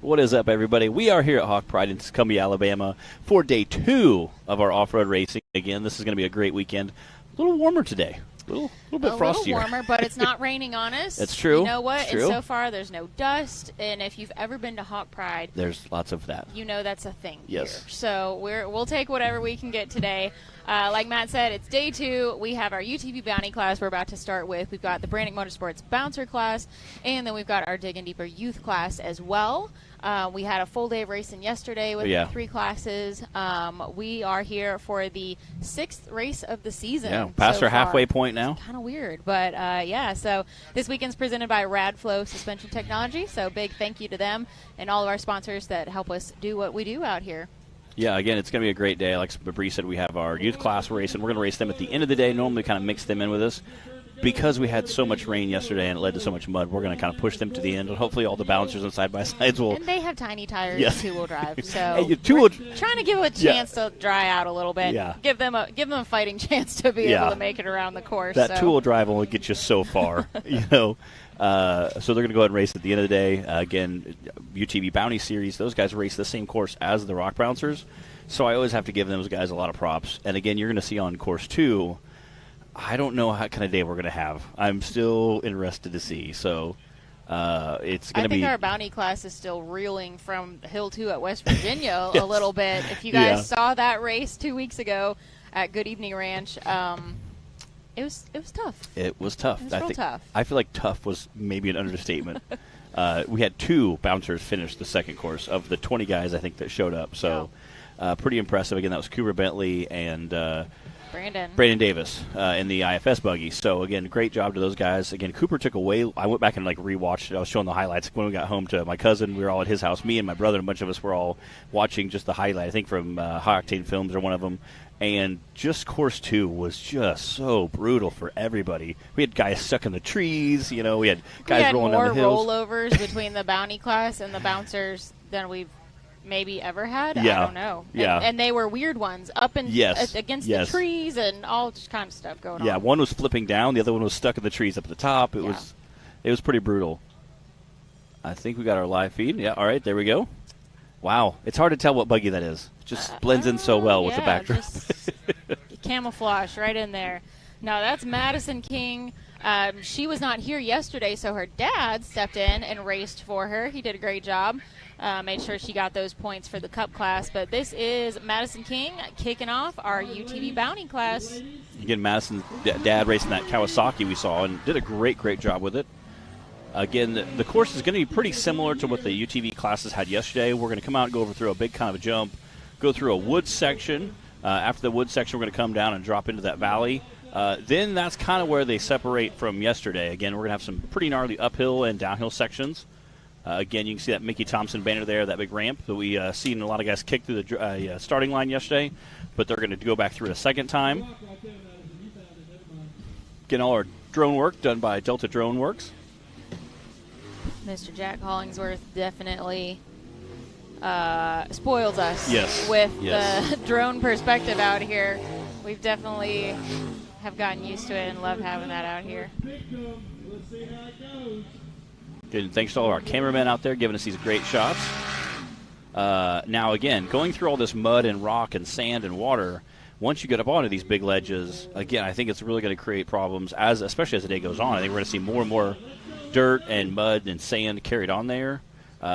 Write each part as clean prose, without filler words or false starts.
What is up, everybody? We are here at Hawk Pride in Tuscumbia, Alabama for day 2 of our off-road racing. Again, this is going to be a great weekend. A little warmer today. A little bit frostier. A little warmer, but it's not raining on us. That's true. You know what? It's true. And so far, there's no dust. And if you've ever been to Hawk Pride, there's lots of that. You know that's a thing. Yes. Here. So we'll take whatever we can get today. Like Matt said, it's day 2. We have our UTV Bounty class we're about to start with. We've got the Brannick Motorsports Bouncer class, and then we've got our Digging Deeper Youth class as well. We had a full day of racing yesterday with the 3 classes. We are here for the 6th race of the season. Yeah, past our halfway point now. Kind of weird, but so this weekend's presented by Radflo Suspension Technology, so big thank you to them and all of our sponsors that help us do what we do out here. Yeah, again, it's going to be a great day. Like Bree said, we have our youth class racing. We're going to race them at the end of the day. Normally kind of mix them in with us. Because we had so much rain yesterday and it led to so much mud, we're going to kind of push them to the end. And hopefully all the bouncers and side-by-sides will... And they have tiny tires yes. and 2-wheel drive, so hey, we're trying to give them a chance to dry out a little bit. Yeah. Give them a fighting chance to be able to make it around the course. That 2-wheel drive only gets you so far, you know. So they're going to go ahead and race at the end of the day. Again, UTV Bounty Series, those guys race the same course as the Rock Bouncers. So I always have to give those guys a lot of props. And again, you're going to see on course 2, I don't know what kind of day we're going to have. I'm still interested to see. So it's going to be... I think our bounty class is still reeling from Hill 2 at West Virginia a little bit. If you guys saw that race 2 weeks ago at Good Evening Ranch, it was tough. It was tough. It was real tough. I feel like tough was maybe an understatement. We had 2 bouncers finish the second course of the 20 guys, I think, that showed up. So pretty impressive. Again, that was Cooper Bentley and... Brandon Davis in the IFS buggy. So, again, great job to those guys. Again, Cooper took away. I went back and, rewatched it. I was showing the highlights. When we got home to my cousin, we were all at his house. Me and my brother and a bunch of us were all watching just the highlight, I think from High Octane Films or one of them. And just course 2 was just so brutal for everybody. We had guys stuck in the trees. You know, we had guys rolling down the hills. We had more rollovers between the bounty class and the bouncers than we've maybe ever had. Yeah. I don't know. Yeah. And they were weird ones, up and against the trees and all kind of stuff going on. Yeah, one was flipping down, the other one was stuck in the trees up at the top. It was pretty brutal. I think we got our live feed. Yeah, all right, there we go. Wow, it's hard to tell what buggy that is. It just blends in so well with the backdrop. Camouflage right in there. Now that's Madison King. She was not here yesterday, so her dad stepped in and raced for her. He did a great job. Made sure she got those points for the Cup class. But this is Madison King kicking off our UTV Bounty class. Again, Madison's dad racing that Kawasaki we saw and did a great job with it. Again, the course is going to be pretty similar to what the UTV classes had yesterday. We're going to come out and go over through a big kind of a jump, go through a wood section. After the wood section, we're going to come down and drop into that valley. Then that's kind of where they separate from yesterday. Again, we're going to have some pretty gnarly uphill and downhill sections. Again, you can see that Mickey Thompson banner there, that big ramp that we seen a lot of guys kick through the starting line yesterday, but they're going to go back through it a second time. Getting all our drone work done by Delta Drone Works. Mr. Jack Hollingsworth definitely spoils us with the drone perspective out here. We've definitely have gotten used to it and love having that out here. Good. Thanks to all of our cameramen out there giving us these great shots. Now, again, going through all this mud and rock and sand and water, once you get up onto these big ledges, again, I think it's really going to create problems, especially as the day goes on. I think we're going to see more and more dirt and mud and sand carried on there.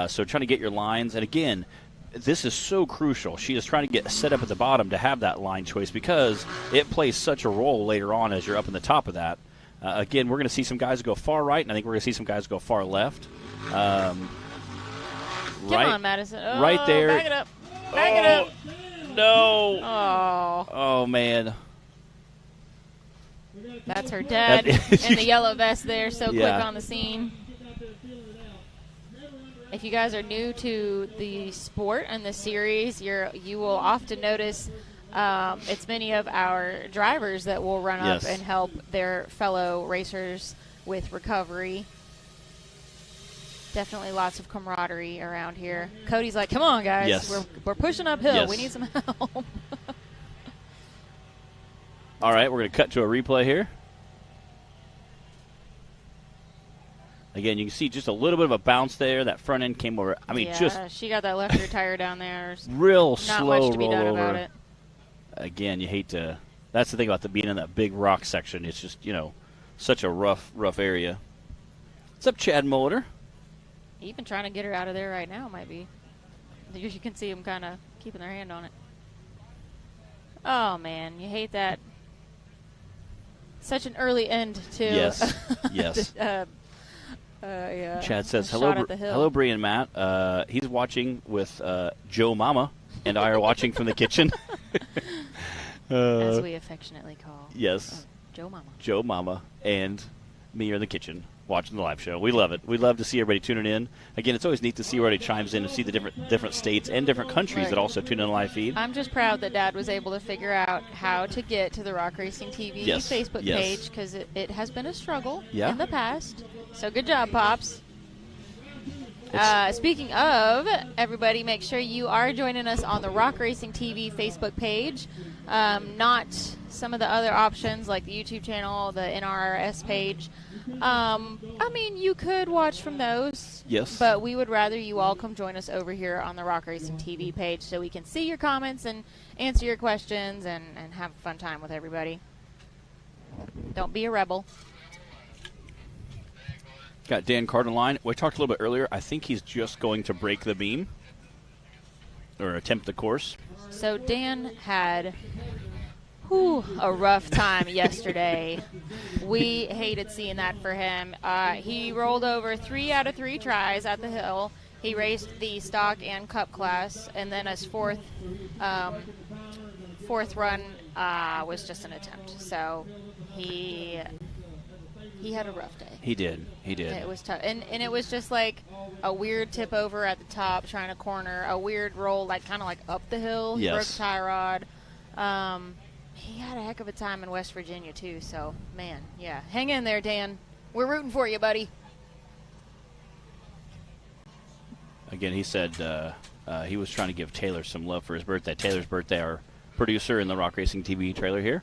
So trying to get your lines. And, again, this is so crucial. She is trying to get set up at the bottom to have that line choice because it plays such a role later on as you're up in the top of that. Again, we're going to see some guys go far right, and I think we're going to see some guys go far left. Come on, Madison. Oh, right there. Back it up. Back it up. No. Oh, man. That's her dad in the yellow vest there, so quick on the scene. If you guys are new to the sport and the series, you will often notice it's many of our drivers that will run up and help their fellow racers with recovery. Definitely lots of camaraderie around here. Cody's like, come on, guys. We're pushing uphill. We need some help. All right, we're going to cut to a replay here. Again, you can see just a little bit of a bounce there. That front end came over. I mean, yeah, just she got that left rear tire down there. There's real not slow much to be done rollover. about it. Again, you hate to. That's the thing about being in that big rock section. It's just, such a rough area. What's up, Chad Mulder? Even trying to get her out of there right now might be. You can see them kind of keeping their hand on it. Oh, man, you hate that. Such an early end to. Yes, yes. Yeah. Chad says, hello, hello, Bree and Matt. He's watching with Joe Mama, and I are watching from the kitchen. As we affectionately call. Yes. Joe Mama. Joe Mama and me are in the kitchen watching the live show. We love it. We love to see everybody tuning in. Again, it's always neat to see everybody chimes in and see the different states and different countries that also tune in the live feed. I'm just proud that Dad was able to figure out how to get to the Rock Racing TV Facebook page, because it has been a struggle in the past. So good job, Pops. Speaking of, everybody, make sure you are joining us on the Rock Racing TV Facebook page. Not some of the other options like the YouTube channel, the NRRS page. I mean, you could watch from those. Yes. But we would rather you all come join us over here on the Rock Racing TV page so we can see your comments and answer your questions and have a fun time with everybody. Don't be a rebel. Got Dan Cardin line. We talked a little bit earlier. I think he's just going to break the beam or attempt the course. So Dan had a rough time yesterday. We hated seeing that for him. He rolled over 3 out of 3 tries at the hill. He raced the stock and cup class, and then his fourth run was just an attempt. So he had a rough day. He did. It was tough. And it was just like a weird tip over at the top trying to corner, a weird roll, kind of up the hill. He broke the tie rod. He had a heck of a time in West Virginia, too. So, man, yeah. Hang in there, Dan. We're rooting for you, buddy. Again, he said he was trying to give Taylor some love for his birthday. Taylor's birthday, our producer in the Rock Racing TV trailer here,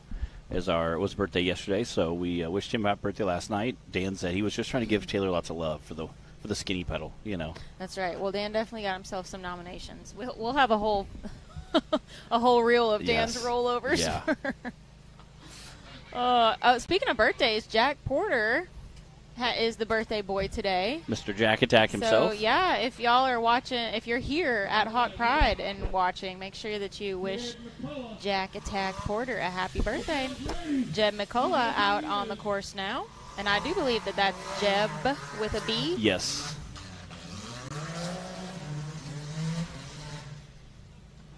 was his birthday yesterday. So we wished him happy birthday last night. Dan said he was just trying to give Taylor lots of love for the skinny pedal, That's right. Well, Dan definitely got himself some nominations. We'll have a whole a whole reel of Dan's rollovers. Yeah. Speaking of birthdays, Jack Porter is the birthday boy today. Mr. Jack Attack himself. So, yeah, if y'all are watching, if you're here at Hawk Pride and watching, make sure that you wish Jack Attack Porter a happy birthday. Jeb McCullough out on the course now. And I do believe that that's Jeb with a B. Yes.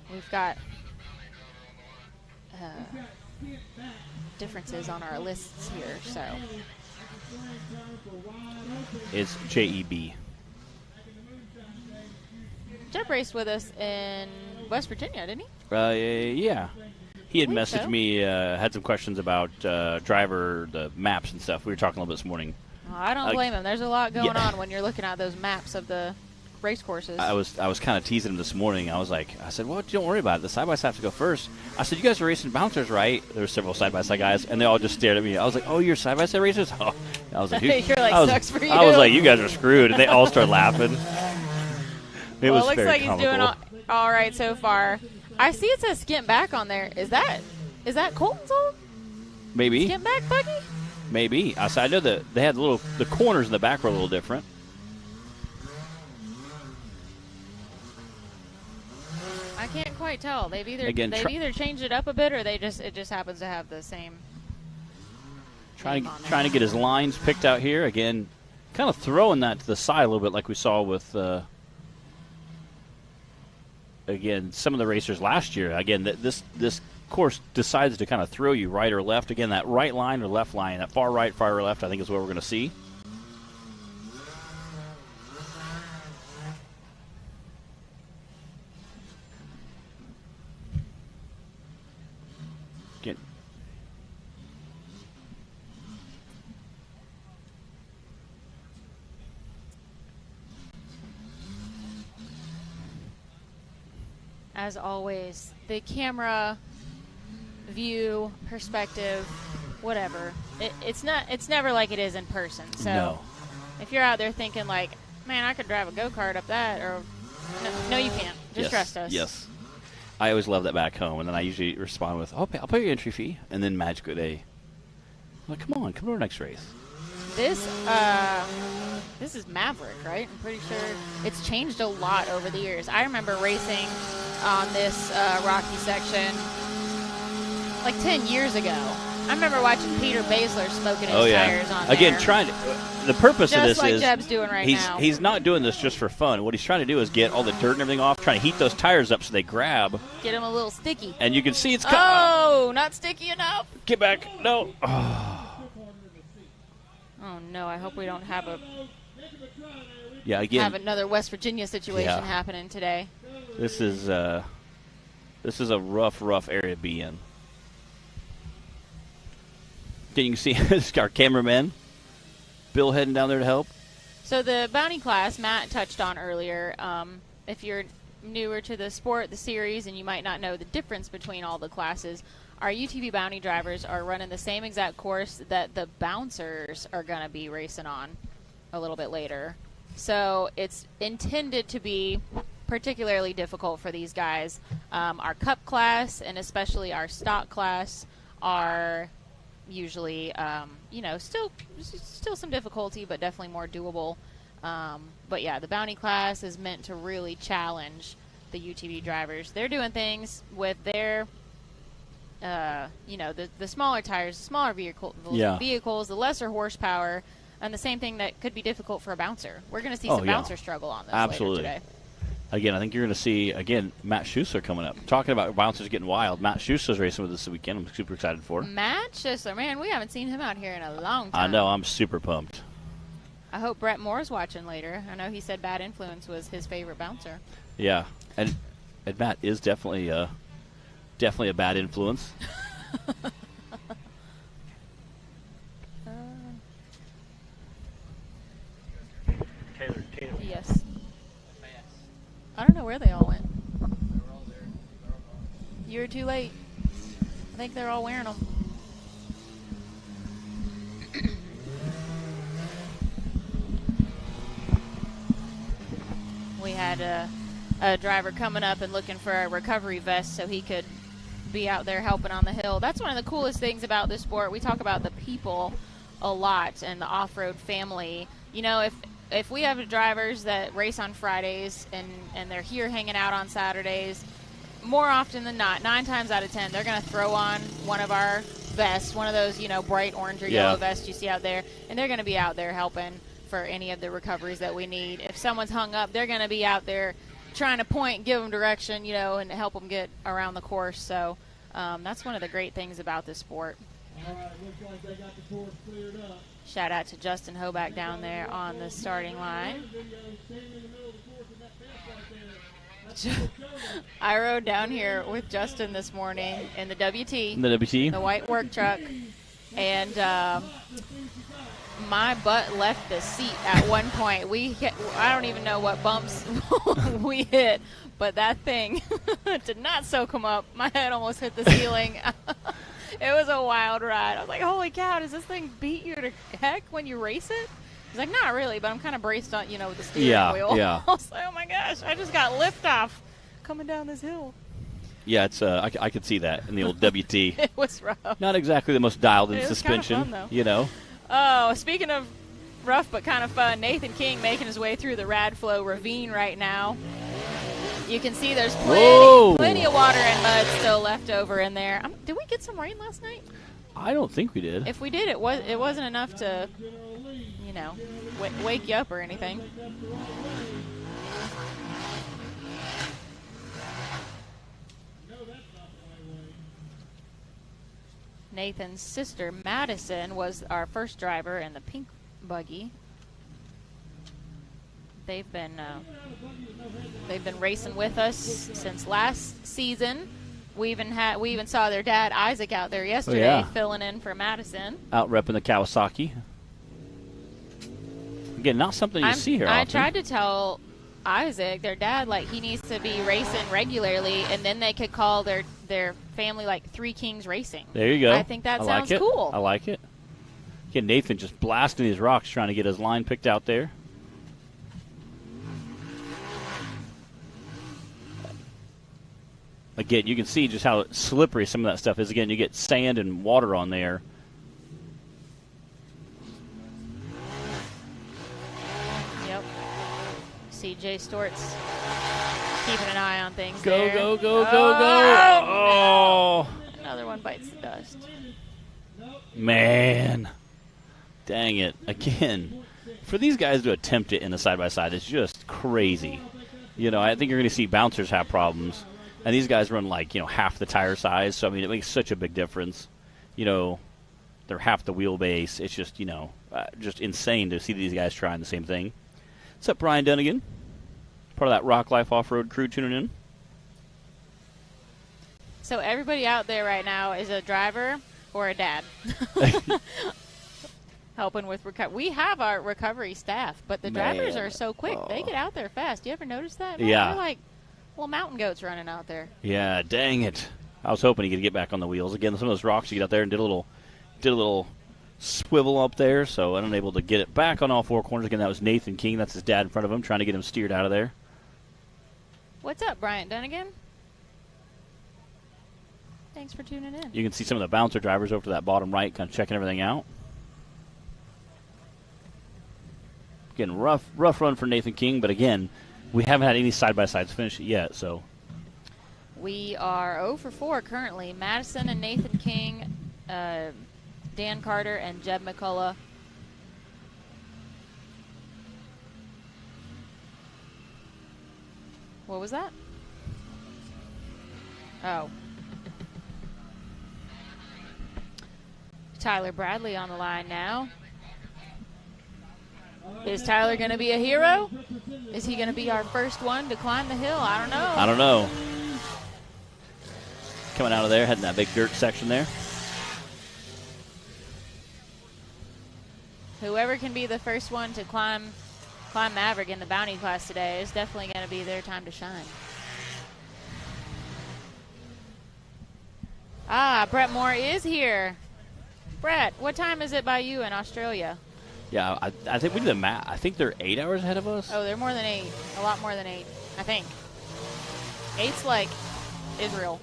We've got differences on our lists here, so. It's J-E-B. Jeb raced with us in West Virginia, didn't he? Yeah. He had messaged so. me, had some questions about the maps and stuff. We were talking a little bit this morning. Oh, I don't blame him. There's a lot going on when you're looking at those maps of the race courses. I was kind of teasing him this morning. I said, well, don't worry about it. The side-by-side have to go first. I said, you guys are racing bouncers, right? There were several side-by-side guys, and they all just stared at me. I was like, oh, you're side-by-side racers? Oh. I was like, you're like, sucks for you. I was like, you guys are screwed. And they all started laughing. It looks like he's doing all right so far. I see it says skimp back on there. Is that Colton's old? Maybe. Skimp back buggy? Maybe. I know that they had the corners in the back were a little different. I can't quite tell. They've either changed it up a bit or it just happens to have the same. Trying to get his lines picked out here again, kind of throwing that to the side a little bit like we saw with again some of the racers last year. Again, this course decides to kind of throw you right or left. Again, that right line or left line, that far right, far left, I think is what we're going to see. As always, the camera view, perspective, whatever. It's never like it is in person. So No. If you're out there thinking like, man, I could drive a go-kart up that, or no, you can't. Just trust us. Yes. I always love that back home, and then I usually respond with, I'll pay your entry fee, and then Magic Day. I'm like, come to our next race. This is Maverick, right? I'm pretty sure it's changed a lot over the years. I remember racing on this rocky section like 10 years ago. I remember watching Peter Basler smoking his tires on Again, there. The purpose of this just like is Jeb's doing right now. He's not doing this just for fun. What he's trying to do is get all the dirt and everything off, trying to heat those tires up so they grab. Get them a little sticky. And you can see it's not sticky enough. Get back. No. Oh no, I hope we don't have have another West Virginia situation happening today. This is a rough area to be in. You can see our cameraman, Bill, heading down there to help. So the bounty class, Matt touched on earlier. If you're newer to the sport, the series, and you might not know the difference between all the classes, our UTV bounty drivers are running the same exact course that the bouncers are going to be racing on a little bit later. So it's intended to be particularly difficult for these guys. Our cup class and especially our stock class are usually, still some difficulty, but definitely more doable. But yeah, the bounty class is meant to really challenge the UTV drivers. They're doing things with their, the smaller tires, the smaller vehicles, the lesser horsepower, and the same thing that could be difficult for a bouncer. We're going to see some bouncer struggle on this later today. Again, I think you're going to see, Matt Schuessler coming up. Talking about bouncers getting wild. Matt Schuessler's racing with us this weekend. I'm super excited for. Matt Schuessler, man, we haven't seen him out here in a long time. I know. I'm super pumped. I hope Brett Moore's watching later. I know he said Bad Influence was his favorite bouncer. Yeah, and Matt is definitely a bad influence. Taylor. Yes. I don't know where they all went. You were too late. I think they're all wearing them. We had a driver coming up and looking for a recovery vest so he could be out there helping on the hill. That's one of the coolest things about this sport. We talk about the people a lot and the off-road family. You know, if we have drivers that race on Fridays and they're here hanging out on Saturdays, more often than not, 9 times out of 10, they're going to throw on one of our vests, one of those, bright orange or yellow vests you see out there, and they're going to be out there helping for any of the recoveries that we need. If someone's hung up, they're going to be out there trying to point, give them direction, and help them get around the course. So that's one of the great things about this sport. All right, looks like they got the course cleared up. Shout out to Justin Hoback down there on the starting line. I rode down here with Justin this morning in the WT. The white work truck. And my butt left the seat at one point. I don't even know what bumps we hit, but that thing did not soak them up. My head almost hit the ceiling. It was a wild ride. I was like, holy cow, does this thing beat you to heck when you race it? He's like, not really, but I'm kind of braced on, with the steering wheel. Yeah. I was like, oh my gosh, I just got liftoff coming down this hill. Yeah, it's I could see that in the old WT. It was rough. Not exactly the most dialed-in suspension, kind of fun, though. Oh, speaking of rough but kind of fun, Nathan King making his way through the Radflo ravine right now. You can see there's plenty of water and mud still left over in there. Did we get some rain last night? I don't think we did. If we did, it wasn't enough to, wake you up or anything. Nathan's sister, Madison, was our first driver in the pink buggy. They've been racing with us since last season. We even saw their dad Isaac out there yesterday filling in for Madison. Out repping the Kawasaki. Again, not something you see here often. I tried to tell Isaac, their dad, he needs to be racing regularly, and then they could call their family Three Kings Racing. There you go. I think that sounds cool. I like it. Again, Nathan just blasting these rocks trying to get his line picked out there. Again, you can see just how slippery some of that stuff is. Again, you get sand and water on there. Yep. CJ Stort's keeping an eye on things. Go, there. go, go, go, Oh, go. no. Oh. Another one bites the dust. Man. Dang it. Again, for these guys to attempt it in a side-by-side is just crazy. You know, I think you're going to see bouncers have problems. And these guys run like, you know, half the tire size. So, I mean, it makes such a big difference. You know, they're half the wheelbase. It's just, you know, just insane to see these guys trying the same thing. What's up, Brian Dunnigan? Part of that Rock Life Off-Road crew tuning in. So everybody out there right now is a driver or a dad. Helping with recovery. We have our recovery staff, but the drivers are so quick. They get out there fast. You ever notice that? Man, Yeah. they're like little mountain goats running out there. Yeah, dang it. I was hoping he could get back on the wheels. Again, some of those rocks you get out there and did a little swivel up there, so unable to get it back on all four corners. Again, that was Nathan King. That's his dad in front of him, trying to get him steered out of there. What's up, Bryant Dunnigan? Thanks for tuning in. You can see some of the bouncer drivers over to that bottom right, kind of checking everything out. Again, rough run for Nathan King, but again, we haven't had any side-by-sides finish it yet, so. We are 0 for 4 currently. Madison and Nathan King, Dan Carter and Jeb McCullough. What was that? Oh. Tyler Bradley on the line now. Is Tyler going to be a hero? Is he going to be our first one to climb the hill? I don't know. I don't know. Coming out of there, heading that big dirt section there. Whoever can be the first one to climb Maverick in the Bounty class today is definitely going to be their time to shine. Ah, Brett Moore is here. Brett, what time is it by you in Australia? Yeah, I think we did the math. I think they're 8 hours ahead of us. Oh, they're more than 8. A lot more than 8, I think. 8's like Israel.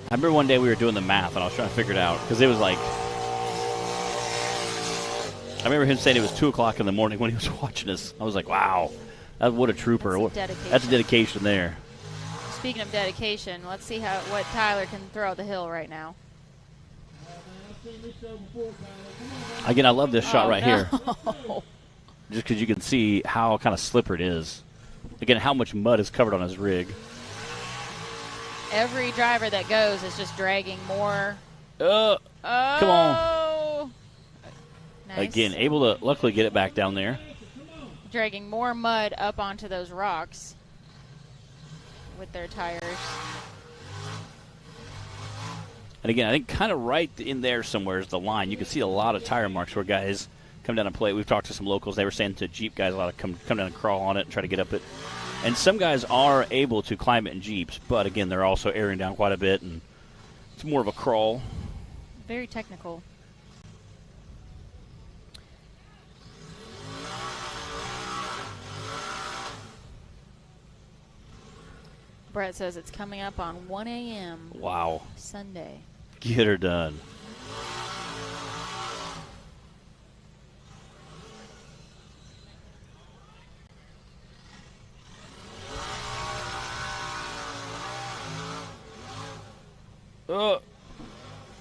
I remember one day we were doing the math, and I was trying to figure it out, because it was like, I remember him saying it was 2 o'clock in the morning when he was watching us. I was like, wow, what a trooper. That's a dedication there. Speaking of dedication, let's see what Tyler can throw at the hill right now. Again, I love this shot right here. No. Just because you can see how kind of slippery it is. Again, how much mud is covered on his rig. Every driver that goes is just dragging more. Come on. Nice. Again, able to luckily get it back down there. Dragging more mud up onto those rocks with their tires. And again, I think kind of right in there somewhere is the line. You can see a lot of tire marks where guys come down and play. We've talked to some locals. They were saying to Jeep guys a lot of come down and crawl on it and try to get up it. And some guys are able to climb it in Jeeps, but again, they're also airing down quite a bit, and it's more of a crawl. Very technical. Brett says it's coming up on 1 a.m. Wow. Sunday. Get her done.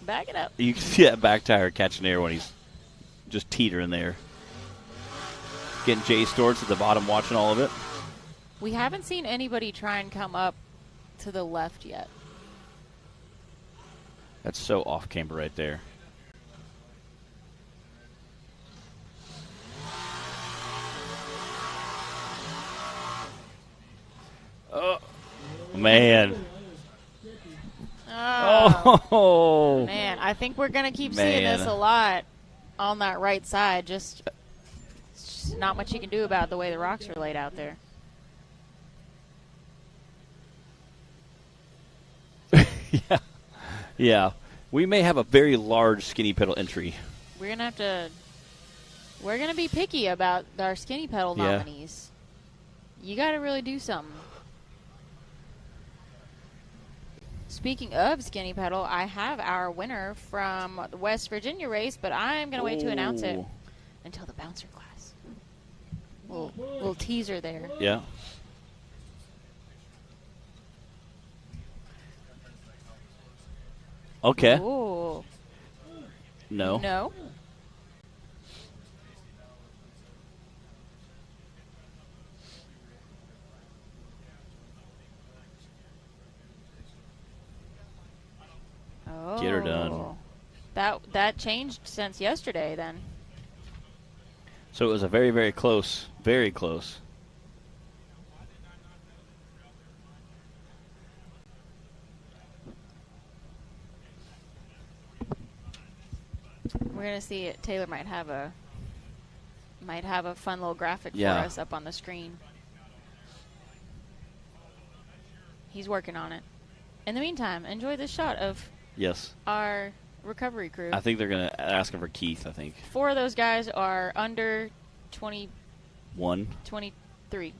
Back it up. You can see that back tire catching air when he's just teetering there. Getting Jay Storts at the bottom watching all of it. We haven't seen anybody try and come up to the left yet. That's so off camber right there. Oh, man. Oh, man. I think we're going to keep seeing this a lot on that right side. Just not much you can do about the way the rocks are laid out there. Yeah. We may have a very large skinny pedal entry. We're gonna be picky about our skinny pedal nominees. You got to really do something. Speaking of skinny pedal, I have our winner from the West Virginia race, but I'm going to wait to announce it until the bouncer class. Little teaser there. Yeah. Okay. Ooh. No. No. Oh. Get her done. That changed since yesterday then. So it was a very, very close, very close. We're gonna see it. Taylor might have a fun little graphic for us up on the screen. He's working on it. In the meantime, enjoy this shot of our recovery crew. I think they're gonna ask him for Keith. I think 4 of those guys are under 21, 23.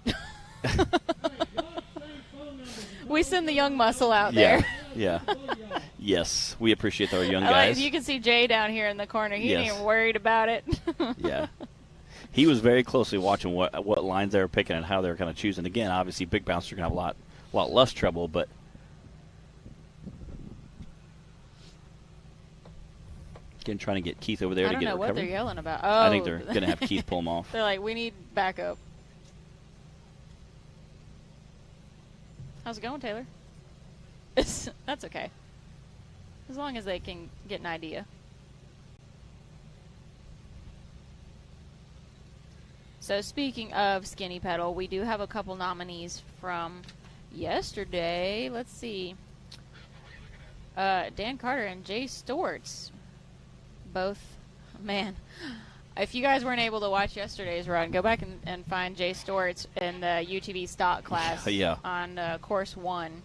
We send the young muscle out there. Yeah. Yes, we appreciate our young guys. You can see Jay down here in the corner. He ain't even worried about it. Yeah. He was very closely watching what lines they were picking and how they were kind of choosing. Again, obviously, big bouncers are going to have a lot less trouble, but again, trying to get Keith over there to get it recovered. I don't know what they're yelling about. Oh. I think they're going to have Keith pull him off. They're like, we need backup. How's it going, Taylor? That's okay. As long as they can get an idea. So speaking of skinny pedal, we do have a couple nominees from yesterday. Let's see. Dan Carter and Jay Storts. Both, man. If you guys weren't able to watch yesterday's run, go back and find Jay Storts in the UTV stock class on course 1.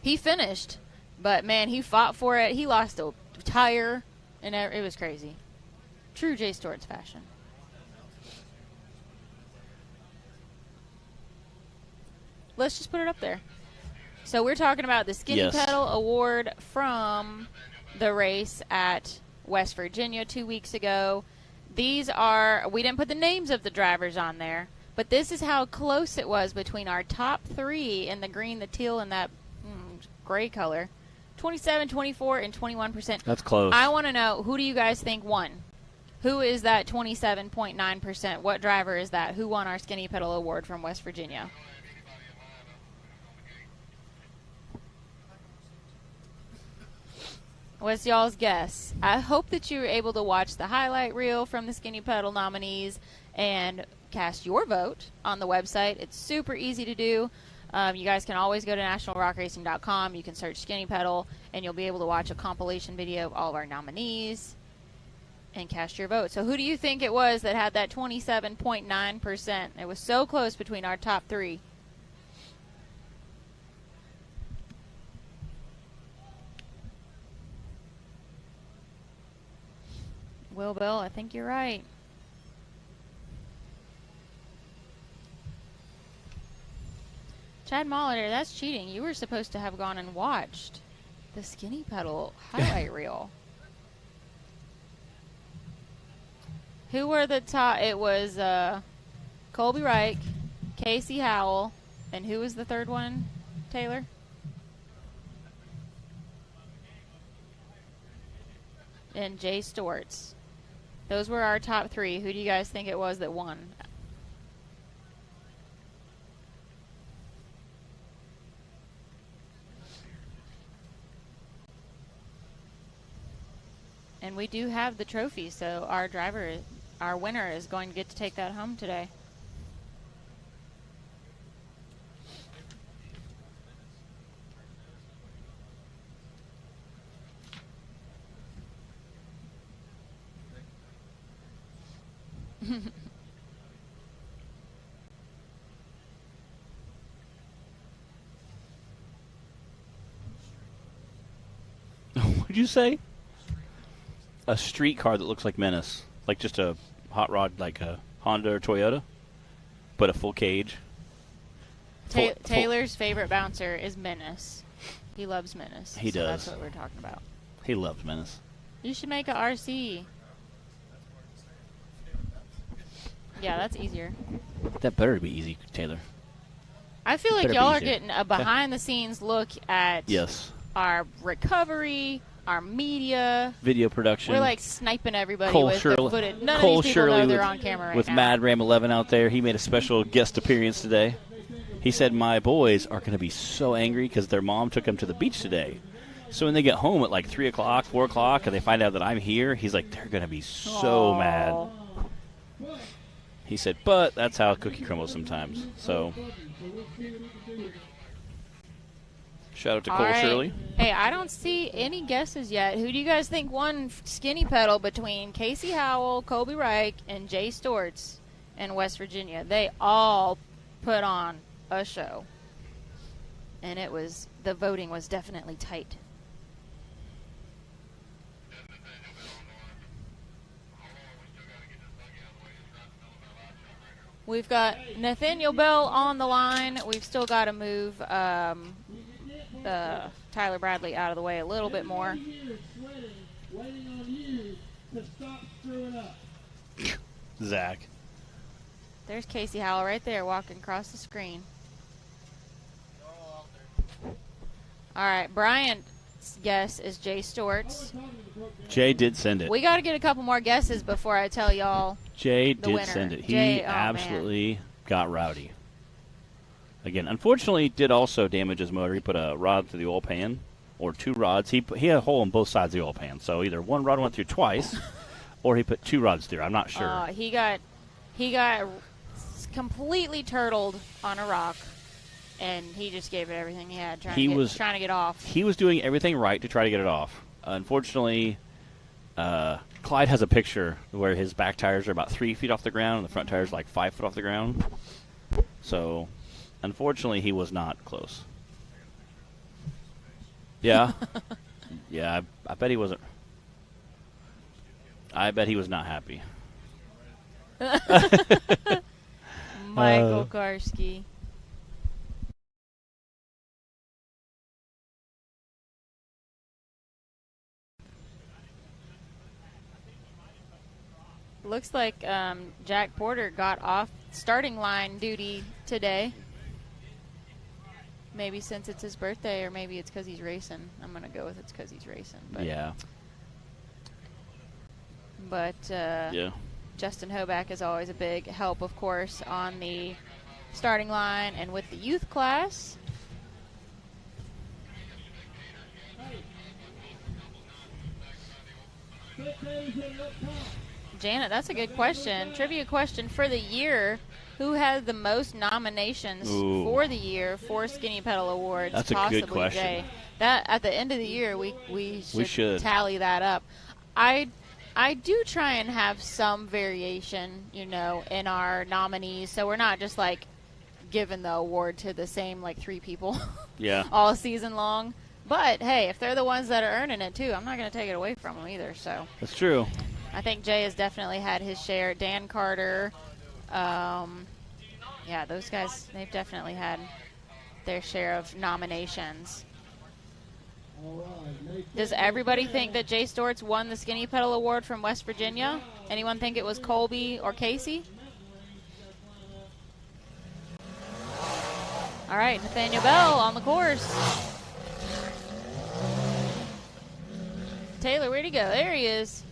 He finished, but man, he fought for it. He lost a tire, and it was crazy. True Jay Storts fashion. Let's just put it up there. So we're talking about the Skinny Pedal Award from the race at West Virginia 2 weeks ago. These are, we didn't put the names of the drivers on there, but this is how close it was between our top 3 in the green, the teal, and that gray color. 27, 24, and 21%. That's close. I want to know, who do you guys think won? Who is that 27.9%? What driver is that? Who won our Skinny Pedal Award from West Virginia? What's y'all's guess? I hope that you were able to watch the highlight reel from the Skinny Pedal nominees and cast your vote on the website. It's super easy to do. You guys can always go to nationalrockracing.com. You can search Skinny Pedal, and you'll be able to watch a compilation video of all of our nominees and cast your vote. So who do you think it was that had that 27.9%? It was so close between our top 3. Will Bill, I think you're right. Chad Molitor, that's cheating. You were supposed to have gone and watched the Skinny Pedal highlight reel. Who were the top? It was Colby Reich, Casey Howell, and who was the third one, Taylor? And Jay Storts. Those were our top 3. Who do you guys think it was that won? And we do have the trophy, so our winner is going to get to take that home today. What'd you say? A street car that looks like Menace. Like just a hot rod, like a Honda or Toyota, but a full cage. Taylor's favorite bouncer is Menace. He loves Menace. He does. That's what we're talking about. He loves Menace. You should make a RC. Yeah, that's easier. That better be easy, Taylor. I feel like Better be y'all are easier. getting a behind-the-scenes look at Yes. our recovery, our media. Video production. We're like sniping everybody Cole with Shirley. the footage. None Cole of these people Shirley know they're with- on camera right with now. Mad Ram 11 out there. He made a special guest appearance today. He said, my boys are going to be so angry because their mom took them to the beach today. So when they get home at like 3 o'clock, 4 o'clock, and they find out that I'm here, he's like, they're going to be so Aw. mad. He said, but that's how cookie crumbles sometimes. So, shout out to All Cole right. Shirley. Hey, I don't see any guesses yet. Who do you guys think won skinny pedal between Casey Howell, Colby Reich, and Jay Storts in West Virginia? They all put on a show. And the voting was definitely tight. We've got Nathaniel Bell on the line. We've still got to move Tyler Bradley out of the way a little bit more. Waiting on you to stop screwing up. Zach. There's Casey Howell right there walking across the screen. All right, Brian's guess is Jay Storts. Jay did send it. We got to get a couple more guesses before I tell y'all. Jay the did winner. send it. He Jay, oh, absolutely got rowdy. Again, unfortunately, did also damage his motor. He put a rod through the oil pan, or 2 rods. He had a hole in both sides of the oil pan. So either one rod went through twice, or he put 2 rods through. I'm not sure. He got completely turtled on a rock, and he just gave it everything he had, trying to get off. He was doing everything right to try to get it off. Unfortunately, Clyde has a picture where his back tires are about 3 feet off the ground, and the front tires like 5 foot off the ground. So, unfortunately, he was not close. Yeah. Yeah, I bet he wasn't. I bet he was not happy. Michael Karski. Looks like Jack Porter got off starting line duty today. Maybe since it's his birthday, or maybe it's because he's racing. I'm going to go with it's because he's racing. But, Yeah. But Yeah. Justin Hoback is always a big help, of course, on the starting line and with the youth class. Janet, that's a good question. Trivia question for the year. Who had the most nominations for the year for Skinny Pedal Awards? That's a possibly good question. Jay. That at the end of the year, we should should. tally that up. I do try and have some variation, in our nominees, so we're not just like giving the award to the same like 3 people Yeah. all season long. But hey, if they're the ones that are earning it too, I'm not going to take it away from them either. So That's true. I think Jay has definitely had his share. Dan Carter, yeah, those guys, they've definitely had their share of nominations. Does everybody think that Jay Storts won the Skinny Pedal Award from West Virginia? Anyone think it was Colby or Casey? All right, Nathaniel Bell on the course. Taylor, where'd he go? There he is.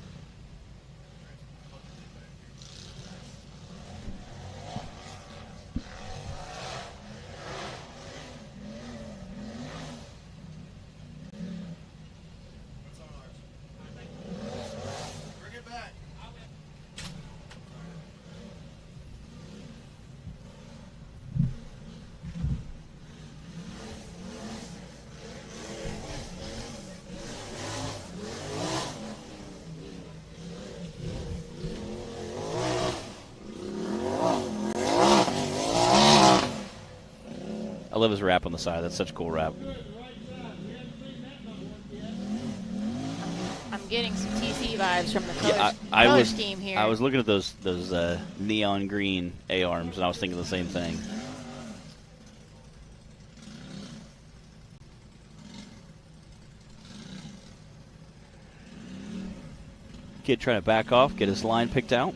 I love his rap on the side. That's such a cool rap. getting some TC vibes from the color, Yeah, color scheme here. I was looking at those neon green A-arms, and I was thinking the same thing. Kid trying to back off, get his line picked out.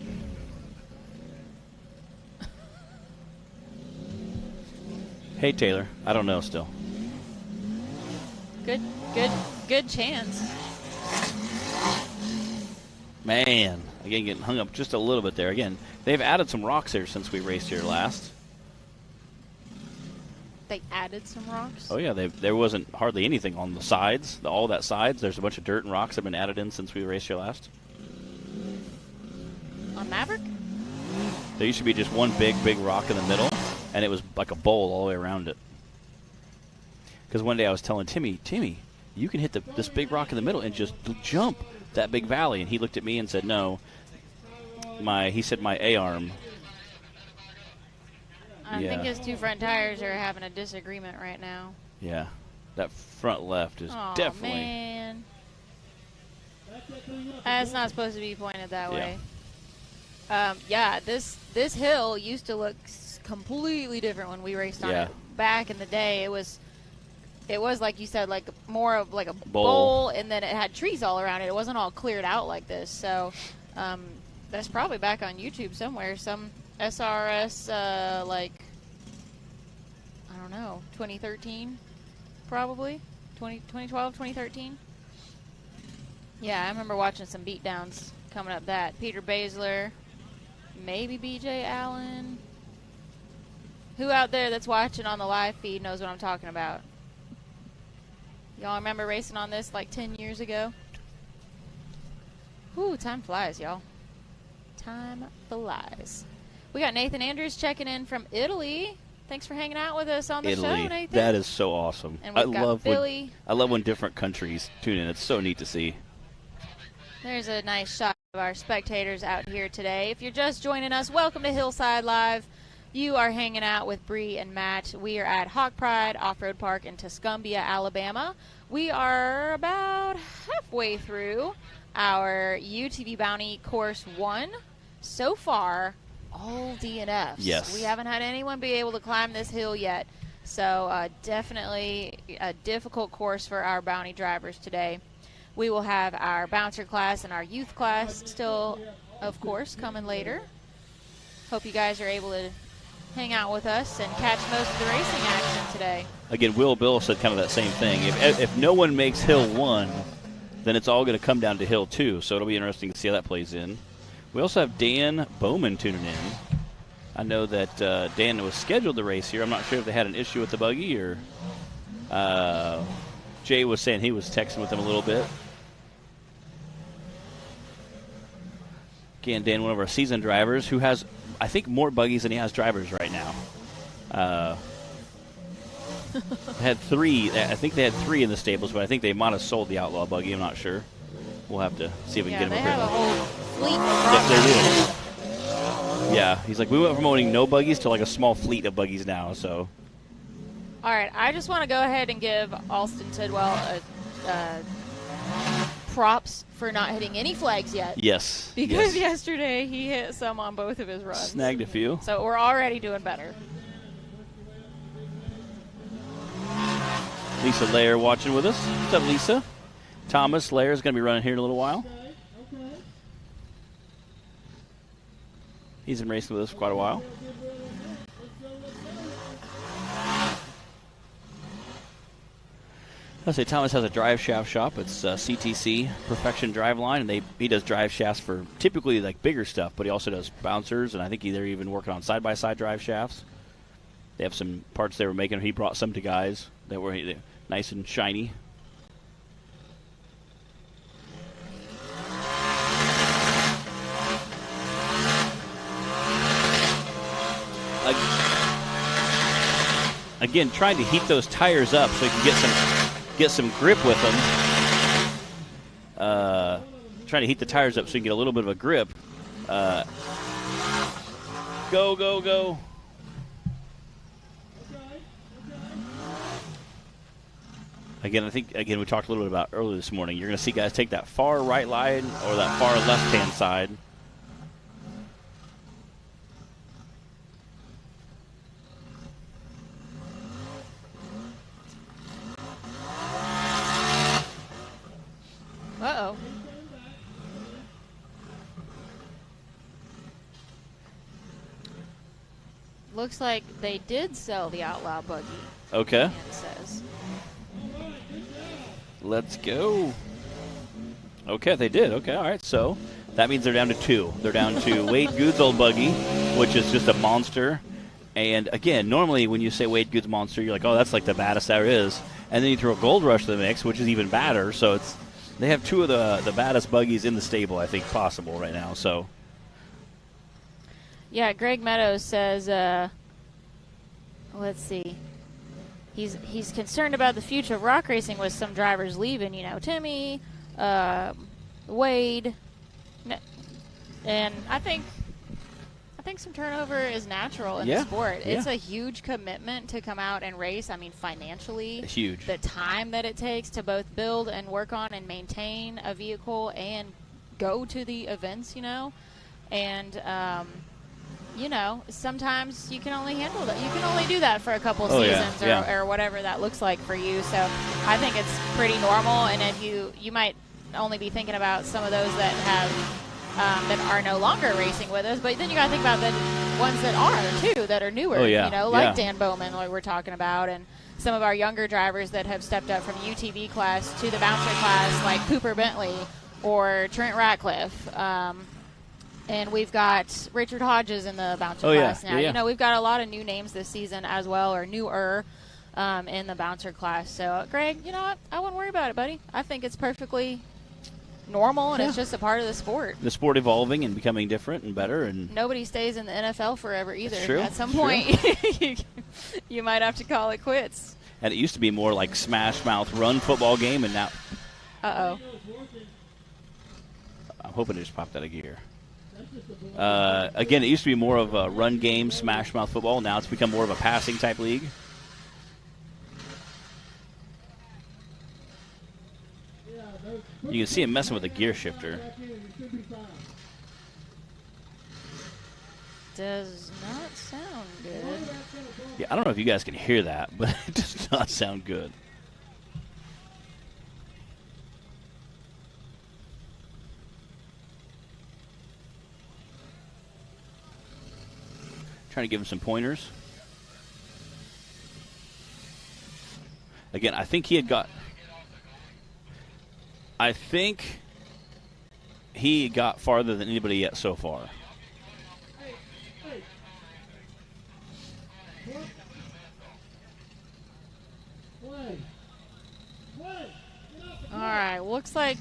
Hey, Taylor. I don't know still. Good chance. Man, again, getting hung up just a little bit there. Again, they've added some rocks here since we raced here last. They added some rocks? Oh, yeah. There wasn't hardly anything on the sides. All that sides, there's a bunch of dirt and rocks that have been added in since we raced here last. On Maverick? There used to be just one big rock in the middle, and it was like a bowl all the way around it. Because one day I was telling Timmy, you can hit this big rock in the middle and just jump that big valley. And he looked at me and said, no. He said my A-arm. I think his two front tires are having a disagreement right now. Yeah. That front left is definitely. Man. That's not supposed to be pointed that way. Yeah, this hill used to look completely different when we raced on it. Back in the day, it was like you said, like more of like a bowl, and then it had trees all around it. It wasn't all cleared out like this. So that's probably back on YouTube somewhere. Some SRS, like, I don't know, 2013, probably 2012, 2013. Yeah, I remember watching some beatdowns coming up that. Peter Baszler, maybe BJ Allen. Who out there that's watching on the live feed knows what I'm talking about? Y'all remember racing on this like 10 years ago? Whew, time flies, y'all. Time flies. We got Nathan Andrews checking in from Italy. Thanks for hanging out with us on the show, Nathan. That is so awesome. And we've got Billy. I love when different countries tune in. It's so neat to see. There's a nice shot of our spectators out here today. If you're just joining us, welcome to Hillside Live. You are hanging out with Bree and Matt. We are at Hawk Pride Off-Road Park in Tuscumbia, Alabama. We are about halfway through our UTV Bounty Course 1. So far, all DNFs. Yes. We haven't had anyone be able to climb this hill yet. So definitely a difficult course for our bounty drivers today. We will have our bouncer class and our youth class still, of course, coming later. Hope you guys are able to hang out with us and catch most of the racing action today. Again, Will Bill said kind of that same thing. If no one makes Hill 1, then it's all going to come down to Hill 2, so it'll be interesting to see how that plays in. We also have Dan Bowman tuning in. I know that Dan was scheduled to race here. I'm not sure if they had an issue with the buggy or Jay was saying he was texting with him a little bit. Again, Dan, one of our seasoned drivers who has, I think, more buggies than he has drivers right now. Had 3. I think they had 3 in the stables, but I think they might have sold the Outlaw buggy. I'm not sure. We'll have to see if we can get him they up here. have a whole fleet of Yep, they do. Yeah, he's like, we went from owning no buggies to like a small fleet of buggies now. So, all right, I just want to go ahead and give Alston Tidwell props for not hitting any flags yet. Yes. Because yesterday he hit some on both of his runs. Snagged a few. So we're already doing better. Lisa Lair watching with us. What's up, Lisa? Thomas Lair is going to be running here in a little while. He's been racing with us for quite a while. Let's say Thomas has a drive shaft shop. It's CTC Perfection Driveline, and he does drive shafts for typically like bigger stuff, but he also does bouncers, and I think they're even working on side-by-side drive shafts. They have some parts they were making. He brought some to guys that were nice and shiny. Again, trying to heat those tires up so you can get some grip with them. Trying to heat the tires up so you can get a little bit of a grip. Go, go, go. Again, I think we talked a little bit about earlier this morning. You're going to see guys take that far right line or that far left-hand side. Uh-oh. Looks like they did sell the Outlaw buggy. Okay. It says. Let's go. Okay, they did. Okay, all right. So that means they're down to 2. They're down to Wade Good's old buggy, which is just a monster. And, again, normally when you say Wade Good's monster, you're like, oh, that's like the baddest there is. And then you throw Gold Rush to the mix, which is even badder. So they have 2 of the baddest buggies in the stable, I think, possible right now. So. Yeah, Greg Meadows says, let's see. He's concerned about the future of rock racing with some drivers leaving, Timmy, Wade. And I think some turnover is natural in the sport. It's a huge commitment to come out and race. I mean, financially. Huge. The time that it takes to both build and work on and maintain a vehicle and go to the events, And, sometimes you can only handle that. You can only do that for a couple seasons or whatever that looks like for you. So I think it's pretty normal. And if you might only be thinking about some of those that have that are no longer racing with us, but then you got to think about the ones that are too, that are newer. Like Dan Bowman, like we're talking about, and some of our younger drivers that have stepped up from the UTV class to the bouncer class, like Cooper Bentley or Trent Ratcliffe. And we've got Richard Hodges in the bouncer class now. We've got a lot of new names this season as well, or newer in the bouncer class. So, Greg, you know what? I wouldn't worry about it, buddy. I think it's perfectly normal, and it's just a part of the sport. The sport evolving and becoming different and better. And nobody stays in the NFL forever either. True. At some point, you might have to call it quits. And it used to be more like smash mouth run football game, and now. Uh-oh. I'm hoping it just popped out of gear. Again, it used to be more of a run game, smash mouth football. Now it's become more of a passing type league. You can see him messing with the gear shifter. Does not sound good. Yeah, I don't know if you guys can hear that, but it does not sound good. Trying to give him some pointers. Again, I think he got farther than anybody yet so far. All right, looks like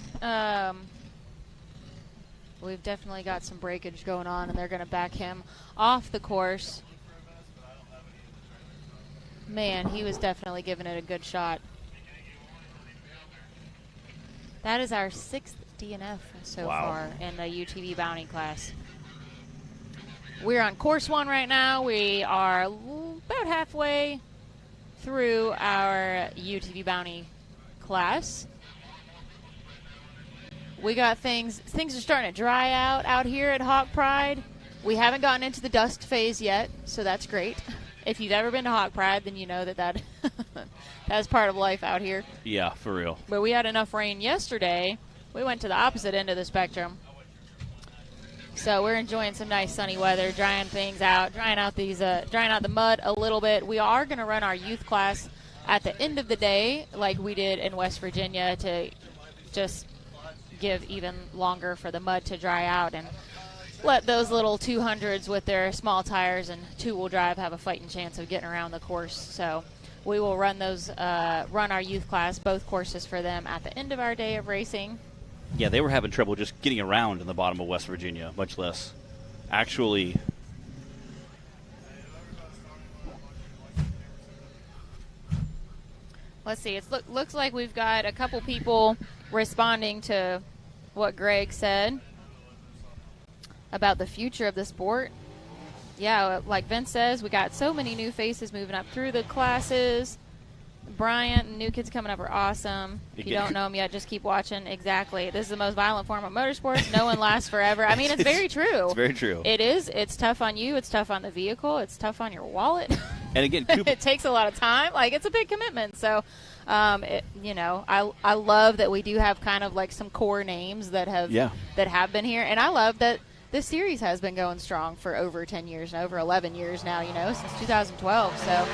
we've definitely got some breakage going on, and they're going to back him off the course. Man, he was definitely giving it a good shot. That is our 6th DNF so far in the UTV Bounty class. We're on course 1 right now. We are about halfway through our UTV Bounty class. We got things are starting to dry out here at Hawk Pride. We haven't gotten into the dust phase yet, so that's great. If you've ever been to Hawk Pride, then you know that that's part of life out here. Yeah, for real. But we had enough rain yesterday. We went to the opposite end of the spectrum. So we're enjoying some nice sunny weather, drying things out, drying out the mud a little bit. We are going to run our youth class at the end of the day, like we did in West Virginia, to just give even longer for the mud to dry out and let those little 200s with their small tires and two-wheel drive have a fighting chance of getting around the course. So we will run our youth class, both courses for them at the end of our day of racing. Yeah, they were having trouble just getting around in the bottom of West Virginia, much less actually. Let's see. It looks like we've got a couple people responding to what Greg said about the future of the sport. Yeah, like Vince says, we got so many new faces moving up through the classes. Bryant, new kids coming up are awesome. If you don't know them yet, just keep watching. Exactly. This is the most violent form of motorsports. No one lasts forever. I mean, it's very true. It's very true. It is. It's tough on you. It's tough on the vehicle. It's tough on your wallet. And again, it takes a lot of time. Like, it's a big commitment. So, I love that we do have kind of like some core names that have been here. And I love that this series has been going strong for over 10 years and over 11 years now, since 2012. So,